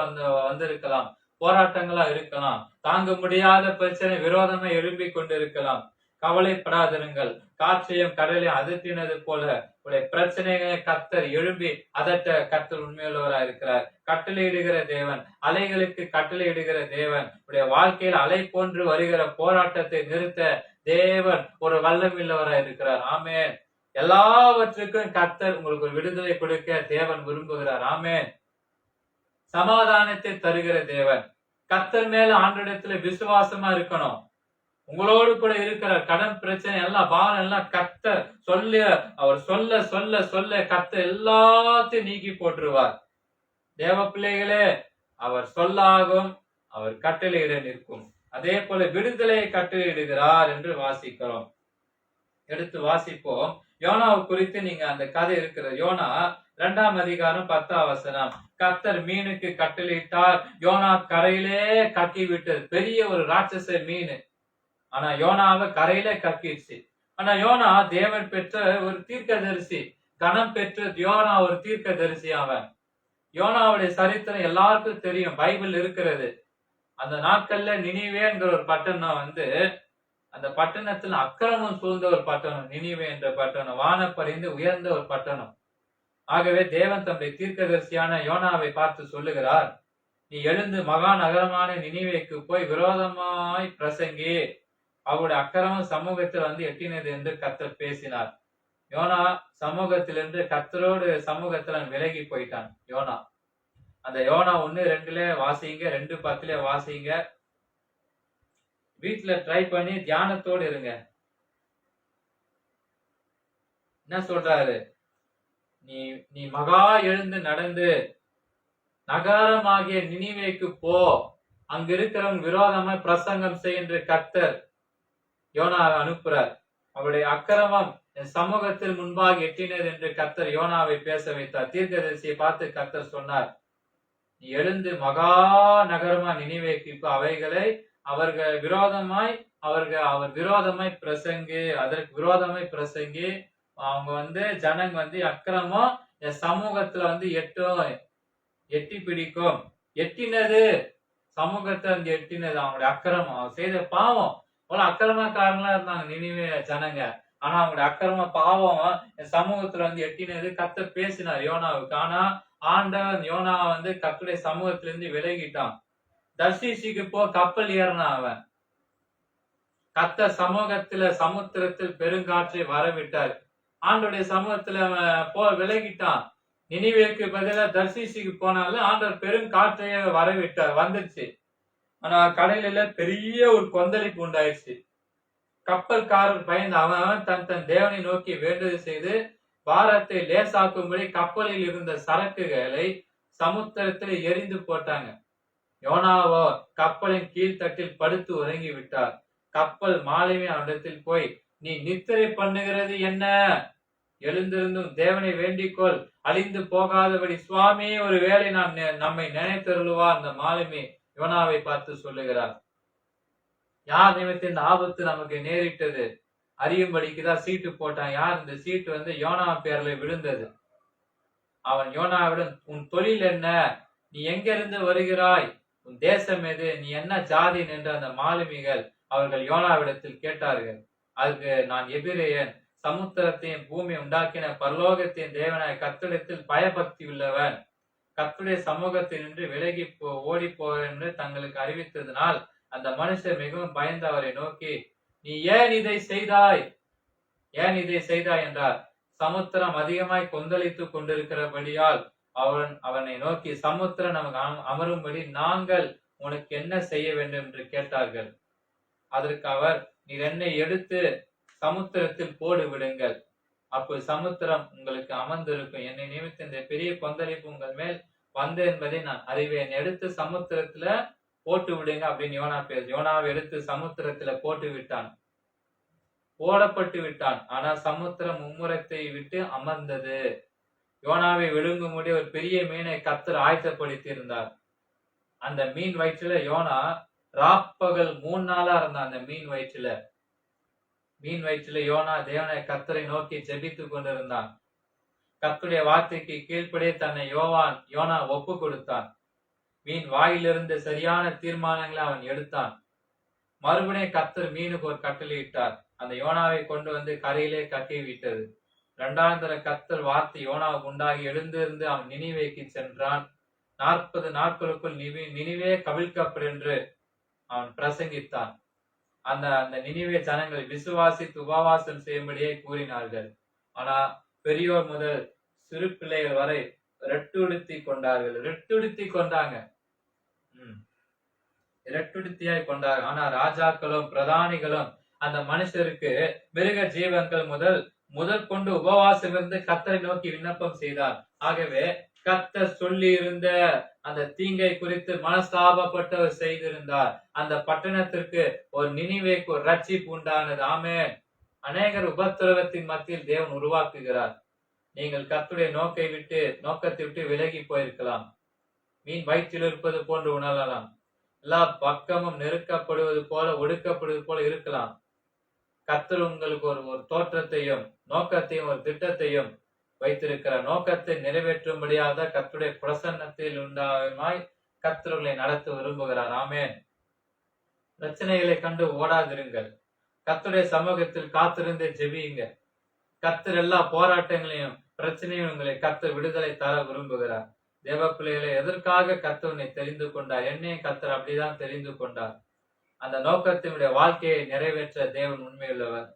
வந்திருக்கலாம், போராட்டங்களா இருக்கலாம், தாங்க முடியாத பிரச்சனை விரோதமா எழும்பி கொண்டிருக்கலாம். கவலைப்படாதிருங்கள். காற்றையும் கடலையும் அதட்டினது போல உடைய பிரச்சனைகளை கர்த்தர் எழும்பி அதட்ட கர்த்தர் உண்மையுள்ளவராக இருக்கிறார். கட்டளையிடுகிற தேவன், அலைகளுக்கு கட்டளையிடுகிற தேவன். உடைய வாழ்க்கையில் அலை போன்று வருகிற போராட்டத்தை நிறுத்த தேவன் ஒரு வல்லமில்லவராக இருக்கிறார். ஆமென். எல்லாவற்றுக்கும் கர்த்தர் உங்களுக்கு ஒரு விடுதலை கொடுக்க தேவன் விரும்புகிறார். ஆமென். சமாதானத்தை தருகிற தேவன். கர்த்தர் மேல ஆண்டவரிடத்துல விசுவாசமா இருக்கணும். உங்களோடு கூட இருக்கிற கடன் பிரச்சனை எல்லாம் பாரம் எல்லாம் கர்த்தர் அவர் சொல்ல சொல்ல சொல்ல கர்த்தர் எல்லாத்தையும் நீக்கி போட்டுருவார். தேவ பிள்ளைகளே, அவர் சொல்லாகும், அவர் கட்டளையிட நிற்கும். அதே போல விடுதலையை கட்டளையிடுகிறார் என்று வாசிக்கிறோம். எடுத்து வாசிப்போம். யோனாவை குறித்து நீங்க அந்த கதை இருக்கிற யோனா 2ஆம் அதிகாரம் 10ஆம் வசனம். கர்த்தர் மீனுக்கு கட்டளையிட்டார், யோனா கரையிலே கக்கி விட்டது. பெரிய ஒரு ராட்சச மீன். ஆனா யோனாவை கரையில கக்கிடுச்சு. ஆனா யோனா தேவன் பெற்ற ஒரு தீர்க்கதரிசி, கணம் பெற்ற யோனா ஒரு தீர்க்கதரிசி. அவன் யோனாவுடைய சரித்திரம் எல்லாருக்கும் தெரியும், பைபிள் இருக்கிறது. அந்த நாட்கள்ல நினிவே என்கிற ஒரு பட்டணம் அந்த பட்டணத்துல அக்கிரமம் சூழ்ந்த ஒரு பட்டணம். நினிவே என்ற பட்டணம் வானப்பறிந்து உயர்ந்த ஒரு பட்டணம். ஆகவே தேவன் தம்முடைய தீர்க்கதரிசியான யோனாவை பார்த்து சொல்லுகிறார், நீ எழுந்து மகா நகரமான நினிவேக்கு போய் விரோதமாய் பிரசங்கி, அவருடைய அக்கிரமம் சமூகத்தில் எட்டினது என்று கர்த்தர் பேசினார். யோனா சமூகத்திலிருந்து கர்த்தரோடு சமூகத்துல விலகி போயிட்டான். யோனா அந்த யோனா 1:2 வாசிங்க, 2:10 வாசிங்க. வீட்டுல ட்ரை பண்ணி தியானத்தோடு இருங்க. என்ன சொல்றாரு? நீ மகா எழுந்து நடந்து நகரமாகிய நினிவேக்கு போ, அங்க இருக்கிறவங்க விரோதமா பிரசங்கம் செய்கின்ற கர்த்தர் யோனாவை அனுப்புறார். அவருடைய அக்கிரமம் சமூகத்தில் முன்பாக எட்டினர் என்று கர்த்தர் யோனாவை பேச வைத்தார். தீர்க்கதரிசியை பார்த்து கர்த்தர் சொன்னார், நீ எழுந்து மகா நகரமா நினிவேக்கு அவைகளை அவர் விரோதமாய் பிரசங்கி, அதற்கு விரோதமாய் பிரசங்கி, அவங்க ஜனங்க அக்கிரமம் என் சமூகத்துல எட்டும், எட்டி பிடிக்கும். எட்டினது சமூகத்தை வந்து எட்டினது அவங்களுடைய அக்கிரமம். அவங்க செய்த பாவம். அவ்வளவு அக்கிரமக்காரங்களா இருந்தாங்க நினிவே ஜனங்க. ஆனா அவங்களுடைய அக்கிரம பாவம் சமூகத்துல வந்து எட்டினது. கர்த்தர் பேசினார் யோனாவுக்கு. ஆனா ஆண்டவன் யோனாவை வந்து கர்த்தருடைய சமூகத்துல இருந்து விலகிட்டான். தர்சீசுக்கு போ கப்பல் ஏறினான் அவன். கர்த்தர் சமூகத்துல சமுத்திரத்தில் பெருங்காற்றை வரவிட்டார். ஆண்டவருடைய சமூகத்துல அவன் விலகிட்டான். நினிவேக்கு பதிலா தர்சீசுக்கு போனாலும் ஆண்டவர் பெருங்காற்றையே வரவிட்டார். வந்துச்சு. ஆனா கடலில பெரிய ஒரு கொந்தளிப்பு உண்டாயிடுச்சு. கப்பல்காரர் பயந்து அவன் தன் தன் தேவனை நோக்கி வேண்டுதல் செய்து பாரத்தை லேசாக்கும்படி கப்பலில் இருந்த சரக்குகளை சமுத்திரத்தில் எரிந்து போட்டாங்க. யோனாவோ கப்பலின் கீழ்த்தட்டில் படுத்து உறங்கி விட்டார். கப்பல் மாலுமி அவனிடத்தில் போய், நீ நித்திரை பண்ணுகிறது என்ன? எழுந்திருந்தும் தேவனை வேண்டிக்கொள், அழிந்து போகாதபடி. சுவாமி, ஒரு வேளை நம்மை நினைத்தருளுவா. அந்த மாலுமி யோனாவை பார்த்து சொல்லுகிறார். யார் நிமித்தம் இந்த ஆபத்து நமக்கு நேரிட்டது அறியும்படிக்குதான் சீட்டு போட்டான். யார் இந்த சீட்டு வந்து யோனா பேர்ல விழுந்தது. அவன் யோனாவிடம், உன் தொழில் என்ன? நீ எங்கிருந்து வருகிறாய்? உன் தேசம் எது? நீ என்ன ஜாதி என்று அந்த மாலுமிகள் அவர்கள் யோனாவிடத்தில் கேட்டார்கள். அதுக்கு, நான் எபிரேயன், சமுத்திரத்தையும் பூமி உண்டாக்கின பரலோகத்தின் தேவனாய் கர்த்தரிடத்தில் பயபக்தி உள்ளவன். கர்த்தருடைய சமூகத்தில் நின்று விலகி ஓடி போவேன் என்று தங்களுக்கு அறிவித்ததினால் அந்த மனுஷர் மிகவும் பயந்து அவரை நோக்கி, நீ ஏன் இதை செய்தாய்? ஏன் இதை செய்தாய் என்றார். சமுத்திரம் அதிகமாய் கொந்தளித்துக் கொண்டிருக்கிறபடியால் அவனை நோக்கி, சமுத்திரம் நமக்கு அமரும்படி நாங்கள் உனக்கு என்ன செய்ய வேண்டும் என்று கேட்டார்கள். அதற்கு அவர், நீர் என்னை எடுத்து சமுத்திரத்தில் போடு விடுங்கள், அப்போது சமுத்திரம் உங்களுக்கு அமர்ந்திருக்கும். என்னை நிமித்த இந்த பெரிய கொந்தளிப்பு உங்கள் மேல் வந்து என்பதை நான் அறிவேன். எடுத்து சமுத்திரத்துல போட்டு விடுங்க அப்படின்னு யோனா பேசு. யோனாவை எடுத்து சமுத்திரத்துல போட்டு விட்டான். போடப்பட்டு விட்டான். ஆனா சமுத்திரம் மும்முரத்தை விட்டு அமர்ந்தது. யோனாவை விழுங்கும்படி ஒரு பெரிய மீனை கர்த்தர் ஆயத்தப்படுத்தி இருந்தார். அந்த மீன் வயிற்றுல யோனா ராப்பகல் 3 நாளா இருந்தான். அந்த மீன் வயிற்றுல யோனா தேவனை கர்த்தரை நோக்கி ஜெபித்துக் கொண்டிருந்தான். கர்த்தருடைய வார்த்தைக்கு கீழ்ப்படியே தன்னை யோனா ஒப்பு கொடுத்தான். மீன் வாயிலிருந்து சரியான தீர்மானங்களை அவன் எடுத்தான். மறுபடியும் கர்த்தர் மீனுக்கு ஒரு கட்டளையிட்டார். அந்த யோனாவை கொண்டு வந்து கரையிலே கட்டி விட்டது. 2ஆம் தர கர்த்தர் வார்த்தை யோனாவுக்கு உண்டாகி எழுந்திருந்து அவன் நினிவேக்கு சென்றான். 40 நாட்களுக்குள் நினிவே கவிழ்க்கப்படும் என்று அவன் பிரசங்கித்தான். அந்த நினிவே ஜனங்கள் விசுவாசித்து உபவாசம் செய்யும்படியே கூறினார்கள். ஆனா பெரியோர் முதல் சிறு பிள்ளைகள் வரை ரெட்டுடுத்தி கொண்டாங்க. இரட்டுடுத்தியாய் கொண்டாங்க. ஆனா ராஜாக்களும் பிரதானிகளும் அந்த மனுஷருக்கு மிருக ஜீவன்கள் முதல் கொண்டு உபவாசம் இருந்து கர்த்தரை நோக்கி விண்ணப்பம் செய்தார். ஆகவே கர்த்தர் சொல்லி இருந்த அந்த தீங்கை குறித்து மனஸ்தாபப்பட்டவர் செய்திருந்தார். அந்த பட்டணத்திற்கு ஒரு நினிவேக்கு ஒரு ரட்சிப்பு உண்டானது. ஆமென். அநேகர் உபத்திரவத்தின் மத்தியில் தேவன் உருவாக்குகிறார். நீங்கள் கர்த்தருடைய நோக்கத்தை விட்டு விலகி போயிருக்கலாம். மீன் வயிற்றில் இருப்பது போன்று உணரலாம். எல்லா பக்கமும் நெருக்கப்படுவது போல ஒடுக்கப்படுவது போல இருக்கலாம். கர்த்தர் உங்களுக்கு ஒரு தோற்றத்தையும் நோக்கத்தையும் ஒரு திட்டத்தையும் வைத்திருக்கிற நோக்கத்தை நிறைவேற்றும்படியாக கர்த்தருடைய பிரசன்னத்தில் உண்டாய் கர்த்தர்களை நடத்த விரும்புகிறார். ஆமென். பிரச்சனைகளை கண்டு ஓடாதிருங்கள். கர்த்தருடைய சமூகத்தில் காத்திருந்து ஜெபியுங்க. கர்த்தர் எல்லா போராட்டங்களையும் பிரச்சனையும் உங்களை கர்த்தர் விடுதலை தர விரும்புகிறார். தேவ பிள்ளைகளை, எதற்காக கர்த்தவனை தெரிந்து கொண்டார்? என்னையும் கர்த்தர் அப்படிதான் தெரிந்து கொண்டார். அந்த நோக்கத்தினுடைய வாழ்க்கையை நிறைவேற்ற தேவன் உண்மையுள்ளவர்.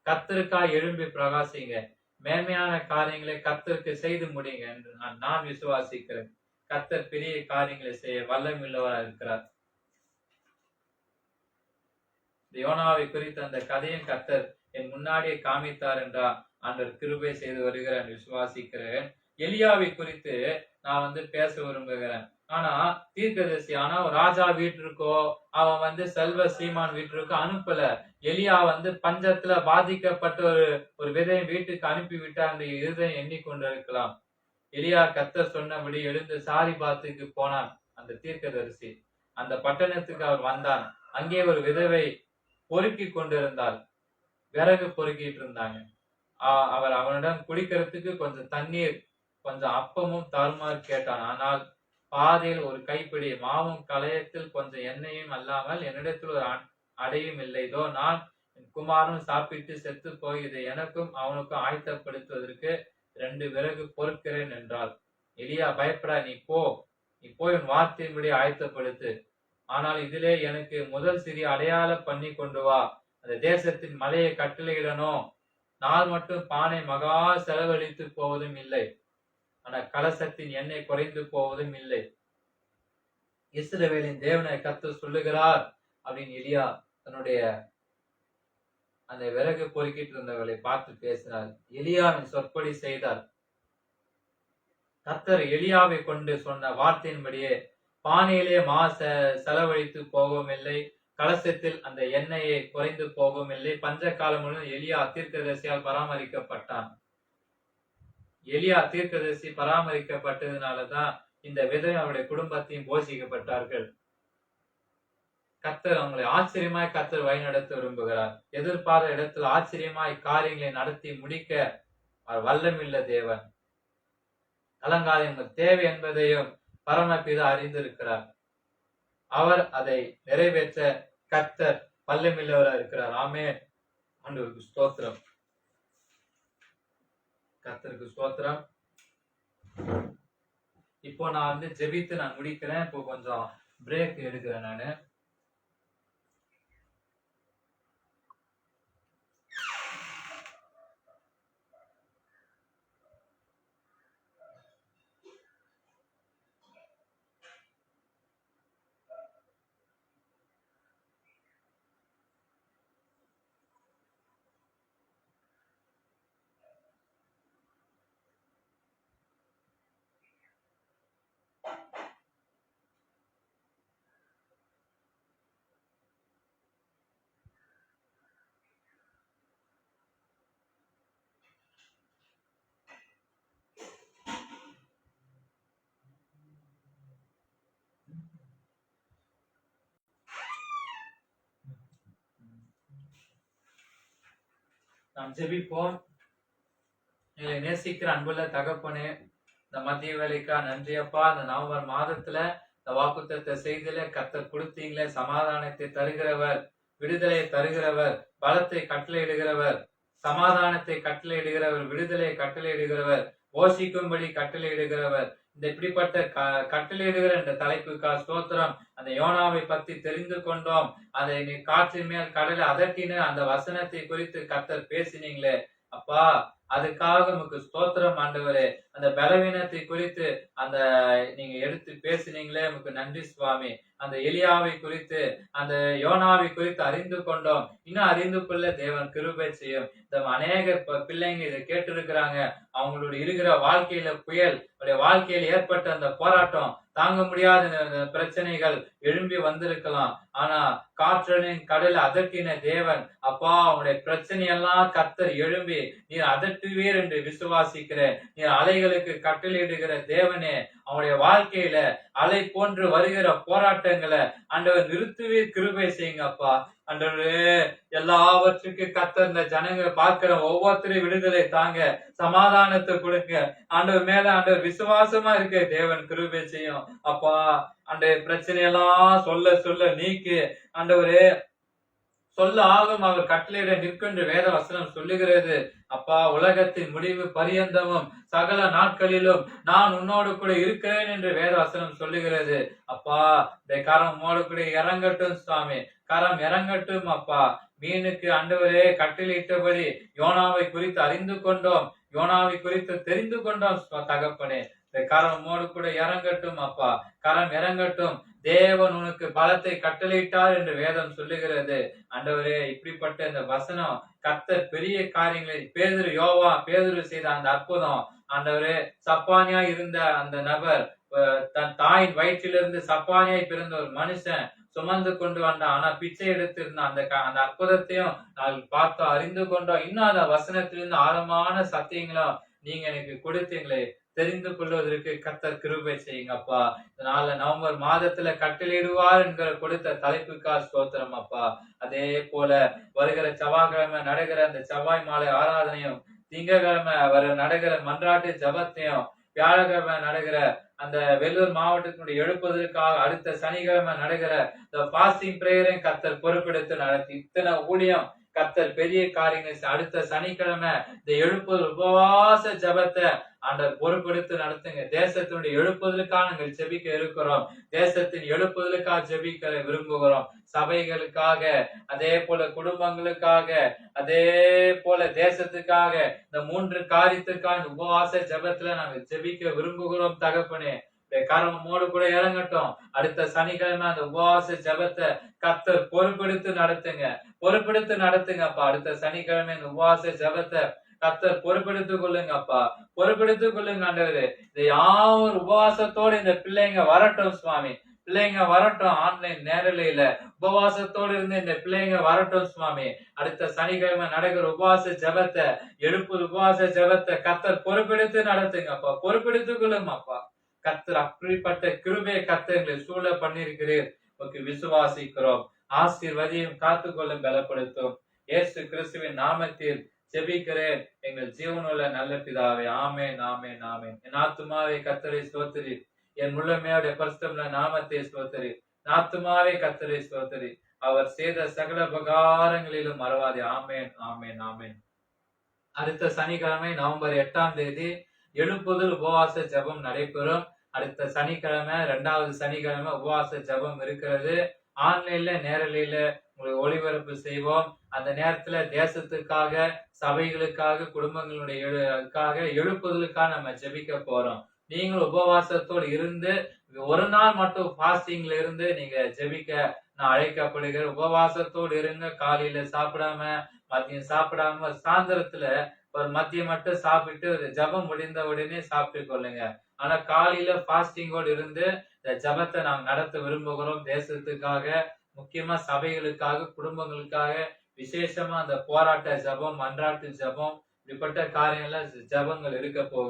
கர்த்தருக்காய் எழும்பி பிரகாசிங்க. மேன்மையான காரியங்களை கர்த்தருக்கு செய்து முடியுங்க என்று நான் விசுவாசிக்கிறேன். கர்த்தர் பெரிய காரியங்களை செய்ய வல்லமையுள்ளவராக இருக்கிறார். யோனாவை குறித்த அந்த கதையும் கர்த்தர் என் முன்னாடியே காமித்தார் என்றால் ஆண்டவர் கிருபை செய்து வருகிறேன் விசுவாசிக்கிறேன். எலியாவை குறித்து நான் பேச விரும்புகிறேன். ஆனா தீர்க்கதரிசி ஒரு ராஜா வீட்டிற்கோ அவன் செல்வ சீமான் வீட்டிற்கோ அனுப்பல. எலியா பஞ்சத்துல பாதிக்கப்பட்ட ஒரு விதை வீட்டுக்கு அனுப்பி விட்டா அந்த இருதயம் எண்ணிக்கொண்டிருக்கலாம். எலியா கர்த்தர் சொன்னபடி எழுந்து சாரிபாத்துக்கு போனான். அந்த தீர்க்கதரிசி அந்த பட்டணத்துக்கு அவர் வந்தான். அங்கே ஒரு விதவை பொறுக்கி கொண்டிருந்தாள். விறகு பொறுக்கிட்டு இருந்தாங்க. அவனிடம் குடிக்கிறதுக்கு கொஞ்சம் தண்ணீர் கொஞ்சம் அப்பமும் தாழ்மாறு கேட்டான். ஆனால் பாதையில் ஒரு கைப்பிடி மாவும் கலயத்தில் கொஞ்சம் எண்ணெயும் அல்லாமல் என்னிடத்தில் ஒரு அடையும் இல்லை. இதோ நான் என் குமாரனும் சாப்பிட்டு செத்து போய் இதை எனக்கும் அவனுக்கும் ஆயத்தப்படுத்துவதற்கு 2 விறகு பொறுக்கிறேன் என்றாள். எலியா, பயப்படா, நீ போய் உன் வார்த்தையின்படி ஆயத்தப்படுத்து. ஆனால் இதிலே எனக்கு முதல் சிறிய அடையாளம் பண்ணி கொண்டு வா. அந்த தேசத்தின் மலையை கட்டளையிடணும். நாள் மட்டும் பானை மகா செலவழித்து போவதும் இல்லை, ஆனா கலசத்தின் எண்ணெய் குறைந்து போவதும் இல்லை. இஸ்ரவேலின் தேவனை கர்த்தர் சொல்லுகிறார் அப்படின்னு எலியா தன்னுடைய அந்த விறகு பொறுக்கிட்டு இருந்தவர்களை பார்த்து பேசினார். எலியாவின் சொற்படி செய்தார். கர்த்தர் எலியாவை கொண்டு சொன்ன வார்த்தையின்படியே பானையிலே செலவழித்து போகவும் இல்லை, கலசத்தில் அந்த எண்ணெயை குறைந்து போகவும் இல்லை. பஞ்ச காலம் முழுவதும் எலியா தீர்க்கதரிசியால் பராமரிக்கப்பட்டான். எலியா தீர்க்கதரிசி பராமரிக்கப்பட்டதுனாலதான் இந்த விதவை அவருடைய குடும்பத்தையும் போஷிக்கப்பட்டார்கள். கர்த்தர் அவங்களை ஆச்சரியமாய் கர்த்தர் வழிநடத்த விரும்புகிறார். எதிர்பார்த்த இடத்தில் ஆச்சரியமாய் காரியங்களை நடத்தி முடிக்க அவர் வல்லமில்ல தேவன். கலங்காத எங்கள் தேவை என்பதையும் பரமபிதா அறிந்திருக்கிறார். அவர் அதை நிறைவேற்ற கர்த்தர் வல்லமில்லவராக இருக்கிறார். ஆமென். ஆண்டவருக்கு ஸ்தோத்திரம். கர்த்தருக்கு ஸ்தோத்திரம். இப்போ நான் ஜெபித்து நான் முடிக்கிறேன். இப்போ கொஞ்சம் பிரேக் எடுக்கிறேன் நானு. நாம் ஜெபிப்போம். எங்களை நேசிக்கிற அன்புள்ள தகப்பனே, இந்த மதிய வேலைக்கா நன்றியப்பா. இந்த நவம்பர் மாதத்துல இந்த வாக்குத்தத்த செய்தியில கர்த்தர் கொடுத்தீங்களே, சமாதானத்தை தருகிறவர், விடுதலை தருகிறவர், பலத்தை கட்டளையிடுகிறவர், சமாதானத்தை கட்டளையிடுகிறவர், விடுதலை கட்டளையிடுகிறவர், போஷிக்கும்படி கட்டளையிடுகிறவர். இந்த இப்படிப்பட்ட கட்டளையிடுகிற இந்த தலைப்புக்கா ஸ்தோத்திரம். அந்த யோனாவை பத்தி தெரிந்து கொண்டோம். அதை நீ காற்றின் மேல் கடலை அதட்டின அந்த வசனத்தை குறித்து கர்த்தர் பேசினீங்களே அப்பா, அதுக்காக நமக்கு ஸ்தோத்திரம் ஆண்டவரே. அந்த பலவீனத்தை குறித்து அந்த நீங்க எடுத்து பேசினீங்களே, நமக்கு நன்றி சுவாமி. அந்த எலியாவை குறித்து அந்த யோனாவை குறித்து அறிந்து கொண்டோம். இன்னும் அறிந்து கொள்ள தேவன் கிருபை செய்யும். இந்த அநேக பிள்ளைங்க இதை கேட்டு இருக்கிறாங்க. அவங்களுடைய இருக்கிற வாழ்க்கையில புயல், வாழ்க்கையில் ஏற்பட்ட அந்த போராட்டம், தாங்க முடியாத பிரச்சனைகள் எழும்பி வந்திருக்கலாம். ஆனா காற்றலின் கடல் அதட்டின தேவன் அப்பா, அவனுடைய பிரச்சனையெல்லாம் கர்த்தர் எழும்பி நீர் அதட்டுவீர் என்று விசுவாசிக்கிறேன். நீர் அலைகளுக்கு கட்டளையிடுகிற தேவனே, அவனுடைய வாழ்க்கையில அலை போன்று வருகிற போராட்டங்களை ஆண்டவர் நிறுத்துவீர், கிருபை செய்யுங்க அப்பா. ஆண்டவரே, எல்லாவற்றுக்கும் கர்த்தர் இந்த ஜனங்க பார்க்கிற ஒவ்வொருத்தரையும் விடுதலை தாங்க, சமாதானத்தை கொடுங்க. ஆண்டவர் மேல ஆண்டவர் விசுவாசமா இருக்க தேவன் கிருபை செய்யும் அப்பா. அந்த பிரச்சனையெல்லாம் சொல்ல சொல்ல நீக்கி ஆண்டவரே, சொல்ல ஆகும் அவர் கட்டளையிட நிற்கின்ற வேத வசனம் சொல்லுகிறது அப்பா. உலகத்தின் முடிவு பரியந்தமும் சகல நாட்களிலும் நான் உன்னோடு கூட இருக்கிறேன் என்று வேத வசனம் சொல்லுகிறது அப்பா. இந்த கரம் உன்னோடு கூட இறங்கட்டும் சுவாமி, கரம் இறங்கட்டும் அப்பா. மீனுக்கு ஆண்டவரே கட்டளையிட்டபடி யோனாவை குறித்து அறிந்து கொண்டோம், யோனாவை குறித்து தெரிந்து கொண்டோம் தகப்பனே. இந்த கரம் உம்மோடு கூட இறங்கட்டும் அப்பா, கரம் இறங்கட்டும். தேவன் உனக்கு பலத்தை கட்டளையிட்டார் என்று வேதம் சொல்லுகிறது ஆண்டவரே. இப்படிப்பட்ட இந்த வசனம் கர்த்தர் பெரிய காரியங்களை பேதுரு செய்த அந்த அற்புதம் ஆண்டவரே. சப்பானியா இருந்த அந்த நபர், தன் தாயின் வயிற்றிலிருந்து சப்பானியாய் பிறந்த ஒரு மனுஷன் சுமந்து கொண்டு வந்தான். ஆனா பிச்சை எடுத்திருந்த அந்த அற்புதத்தையும் நாங்கள் பார்த்தோம், அறிந்து கொண்டோம். இன்னும் அந்த வசனத்திலிருந்து ஆழமான சத்தியங்களும் நீங்க எனக்கு கொடுத்தீங்களே, தெரிந்து கொள்வதற்கு கர்த்தர் கிருபை செய்யுங்க அப்பா. இதனால நவம்பர் மாதத்துல கட்டளையிடுவார் என்கிற கொடுத்த தலைப்புக்கா ஸ்தோத்திரம் அப்பா. அதே போல வருகிற செவ்வாய்க்கிழமை நடக்கிற அந்த செவ்வாய் மாலை ஆராதனையும், திங்கக்கிழமை நடக்கிற மன்றாட்டு ஜபத்தையும், வியாழக்கிழமை நடக்கிற அந்த வெள்ளூர் மாவட்டத்தினுடைய எழுப்புதலுக்காக அடுத்த சனிக்கிழமை நடக்கிற இந்த பாஸ்டிங் பிரேயரையும் கர்த்தர் பொறுப்பெடுத்து நடத்தி இத்தனை ஊழியம் கர்த்தர் பெரிய காரியங்கள் அடுத்த சனிக்கிழமை இந்த எழுப்புதல் உபவாச ஜபத்தை ஆண்டவர் பொறுப்பெடுத்து நடத்துங்க. தேசத்தினுடைய எழுப்புதலுக்காக நாங்கள் ஜெபிக்க இருக்கிறோம். தேசத்தின் எழுப்புதலுக்காக ஜெபிக்க விரும்புகிறோம். சபைகளுக்காக, அதே போல குடும்பங்களுக்காக, அதே போல தேசத்துக்காக, இந்த 3 காரியத்துக்காக உபவாச ஜபத்துல நாங்கள் ஜெபிக்க விரும்புகிறோம் தகப்பனே. கரமோடு கூட இறங்கட்டும். அடுத்த சனிக்கிழமை அந்த உபவாச ஜபத்தை கர்த்தர் பொறுப்பெடுத்து நடத்துங்க. பொறுப்பெடுத்து நடத்துங்கப்பா. அடுத்த சனிக்கிழமை இந்த உபவாச ஜபத்தை கர்த்தர் பொறுப்பெடுத்துக் கொள்ளுங்கப்பா. பொறுப்பெடுத்துக் கொள்ளுங்க ஆண்டவரே. இந்த யாவர் உபவாசத்தோடு இந்த பிள்ளைங்க வரட்டும் சுவாமி. பிள்ளைங்க வரட்டும். ஆன்லைன் நேரலையில உபவாசத்தோடு இருந்து இந்த பிள்ளைங்க வரட்டும் சுவாமி. அடுத்த சனிக்கிழமை நடக்கிற உபவாச ஜபத்தை, எழுப்புது உபவாச ஜபத்தை கர்த்தர் பொறுப்பெடுத்து நடத்துங்கப்பா. பொறுப்பெடுத்துக் கொள்ளுங்கப்பா. கர்த்தர் அப்படிப்பட்ட கிருபையை கர்த்தர் எங்களை சூழ பண்ணிருக்கிறீர். விசுவாசிக்கிறோம். ஆசீர்வதியும் காத்துக்கொள்ளும் பலப்படுத்தும். இயேசு கிறிஸ்துவின் நாமத்தில் ஜெபிக்கிறேன் எங்கள் ஜீவனுள்ள நல்ல பிதாவே. ஆமென், ஆமென், ஆமென். என் ஆத்துமாவே கர்த்தரை ஸ்தோத்திரி. என் முழுமையோட பரிசுத்தமுள்ள நாமத்தை ஸ்தோத்திரி. என் ஆத்துமாவே கர்த்தரை ஸ்தோத்திரி. அவர் செய்த சகல உபகாரங்களிலும் மறவாதே. ஆமென், ஆமென், ஆமென். அடுத்த சனிக்கிழமை நவம்பர் 8ஆம் தேதி எழுப்புதல் உபவாச ஜபம் நடைபெறும். அடுத்த சனிக்கிழமை 2வது சனிக்கிழமை உபவாச ஜபம் இருக்கிறது. ஆன்லைன்ல நேரலையில உங்களுக்கு ஒளிபரப்பு செய்வோம். அந்த நேரத்துல தேசத்துக்காக, சபைகளுக்காக, குடும்பங்களுடைய எழுப்புதலுக்காக நம்ம ஜெபிக்க போறோம். நீங்களும் உபவாசத்தோடு இருந்து ஒரு நாள் மட்டும் பாஸ்டிங்ல இருந்து நீங்க ஜெபிக்க நான் அழைக்கப்படுகிறேன். உபவாசத்தோடு இருங்க. காலையில சாப்பிடாம, மதியம் சாப்பிடாம, சாயந்தரத்துல ஒரு மதியம் மட்டும் சாப்பிட்டு ஜபம் முடிந்த உடனே சாப்பிட்டு கொள்ளுங்க. ஆனா காலையில பாஸ்டிங்கோடு இருந்து இந்த ஜபத்தை நாம் நடத்த விரும்புகிறோம். தேசத்துக்காக, முக்கியமா சபைகளுக்காக, குடும்பங்களுக்காக, விசேஷமா அந்த போராட்ட ஜபம், மன்றாட்டு ஜபம், இப்படிப்பட்ட காரியங்கள்ல ஜபங்கள் இருக்க போகுது.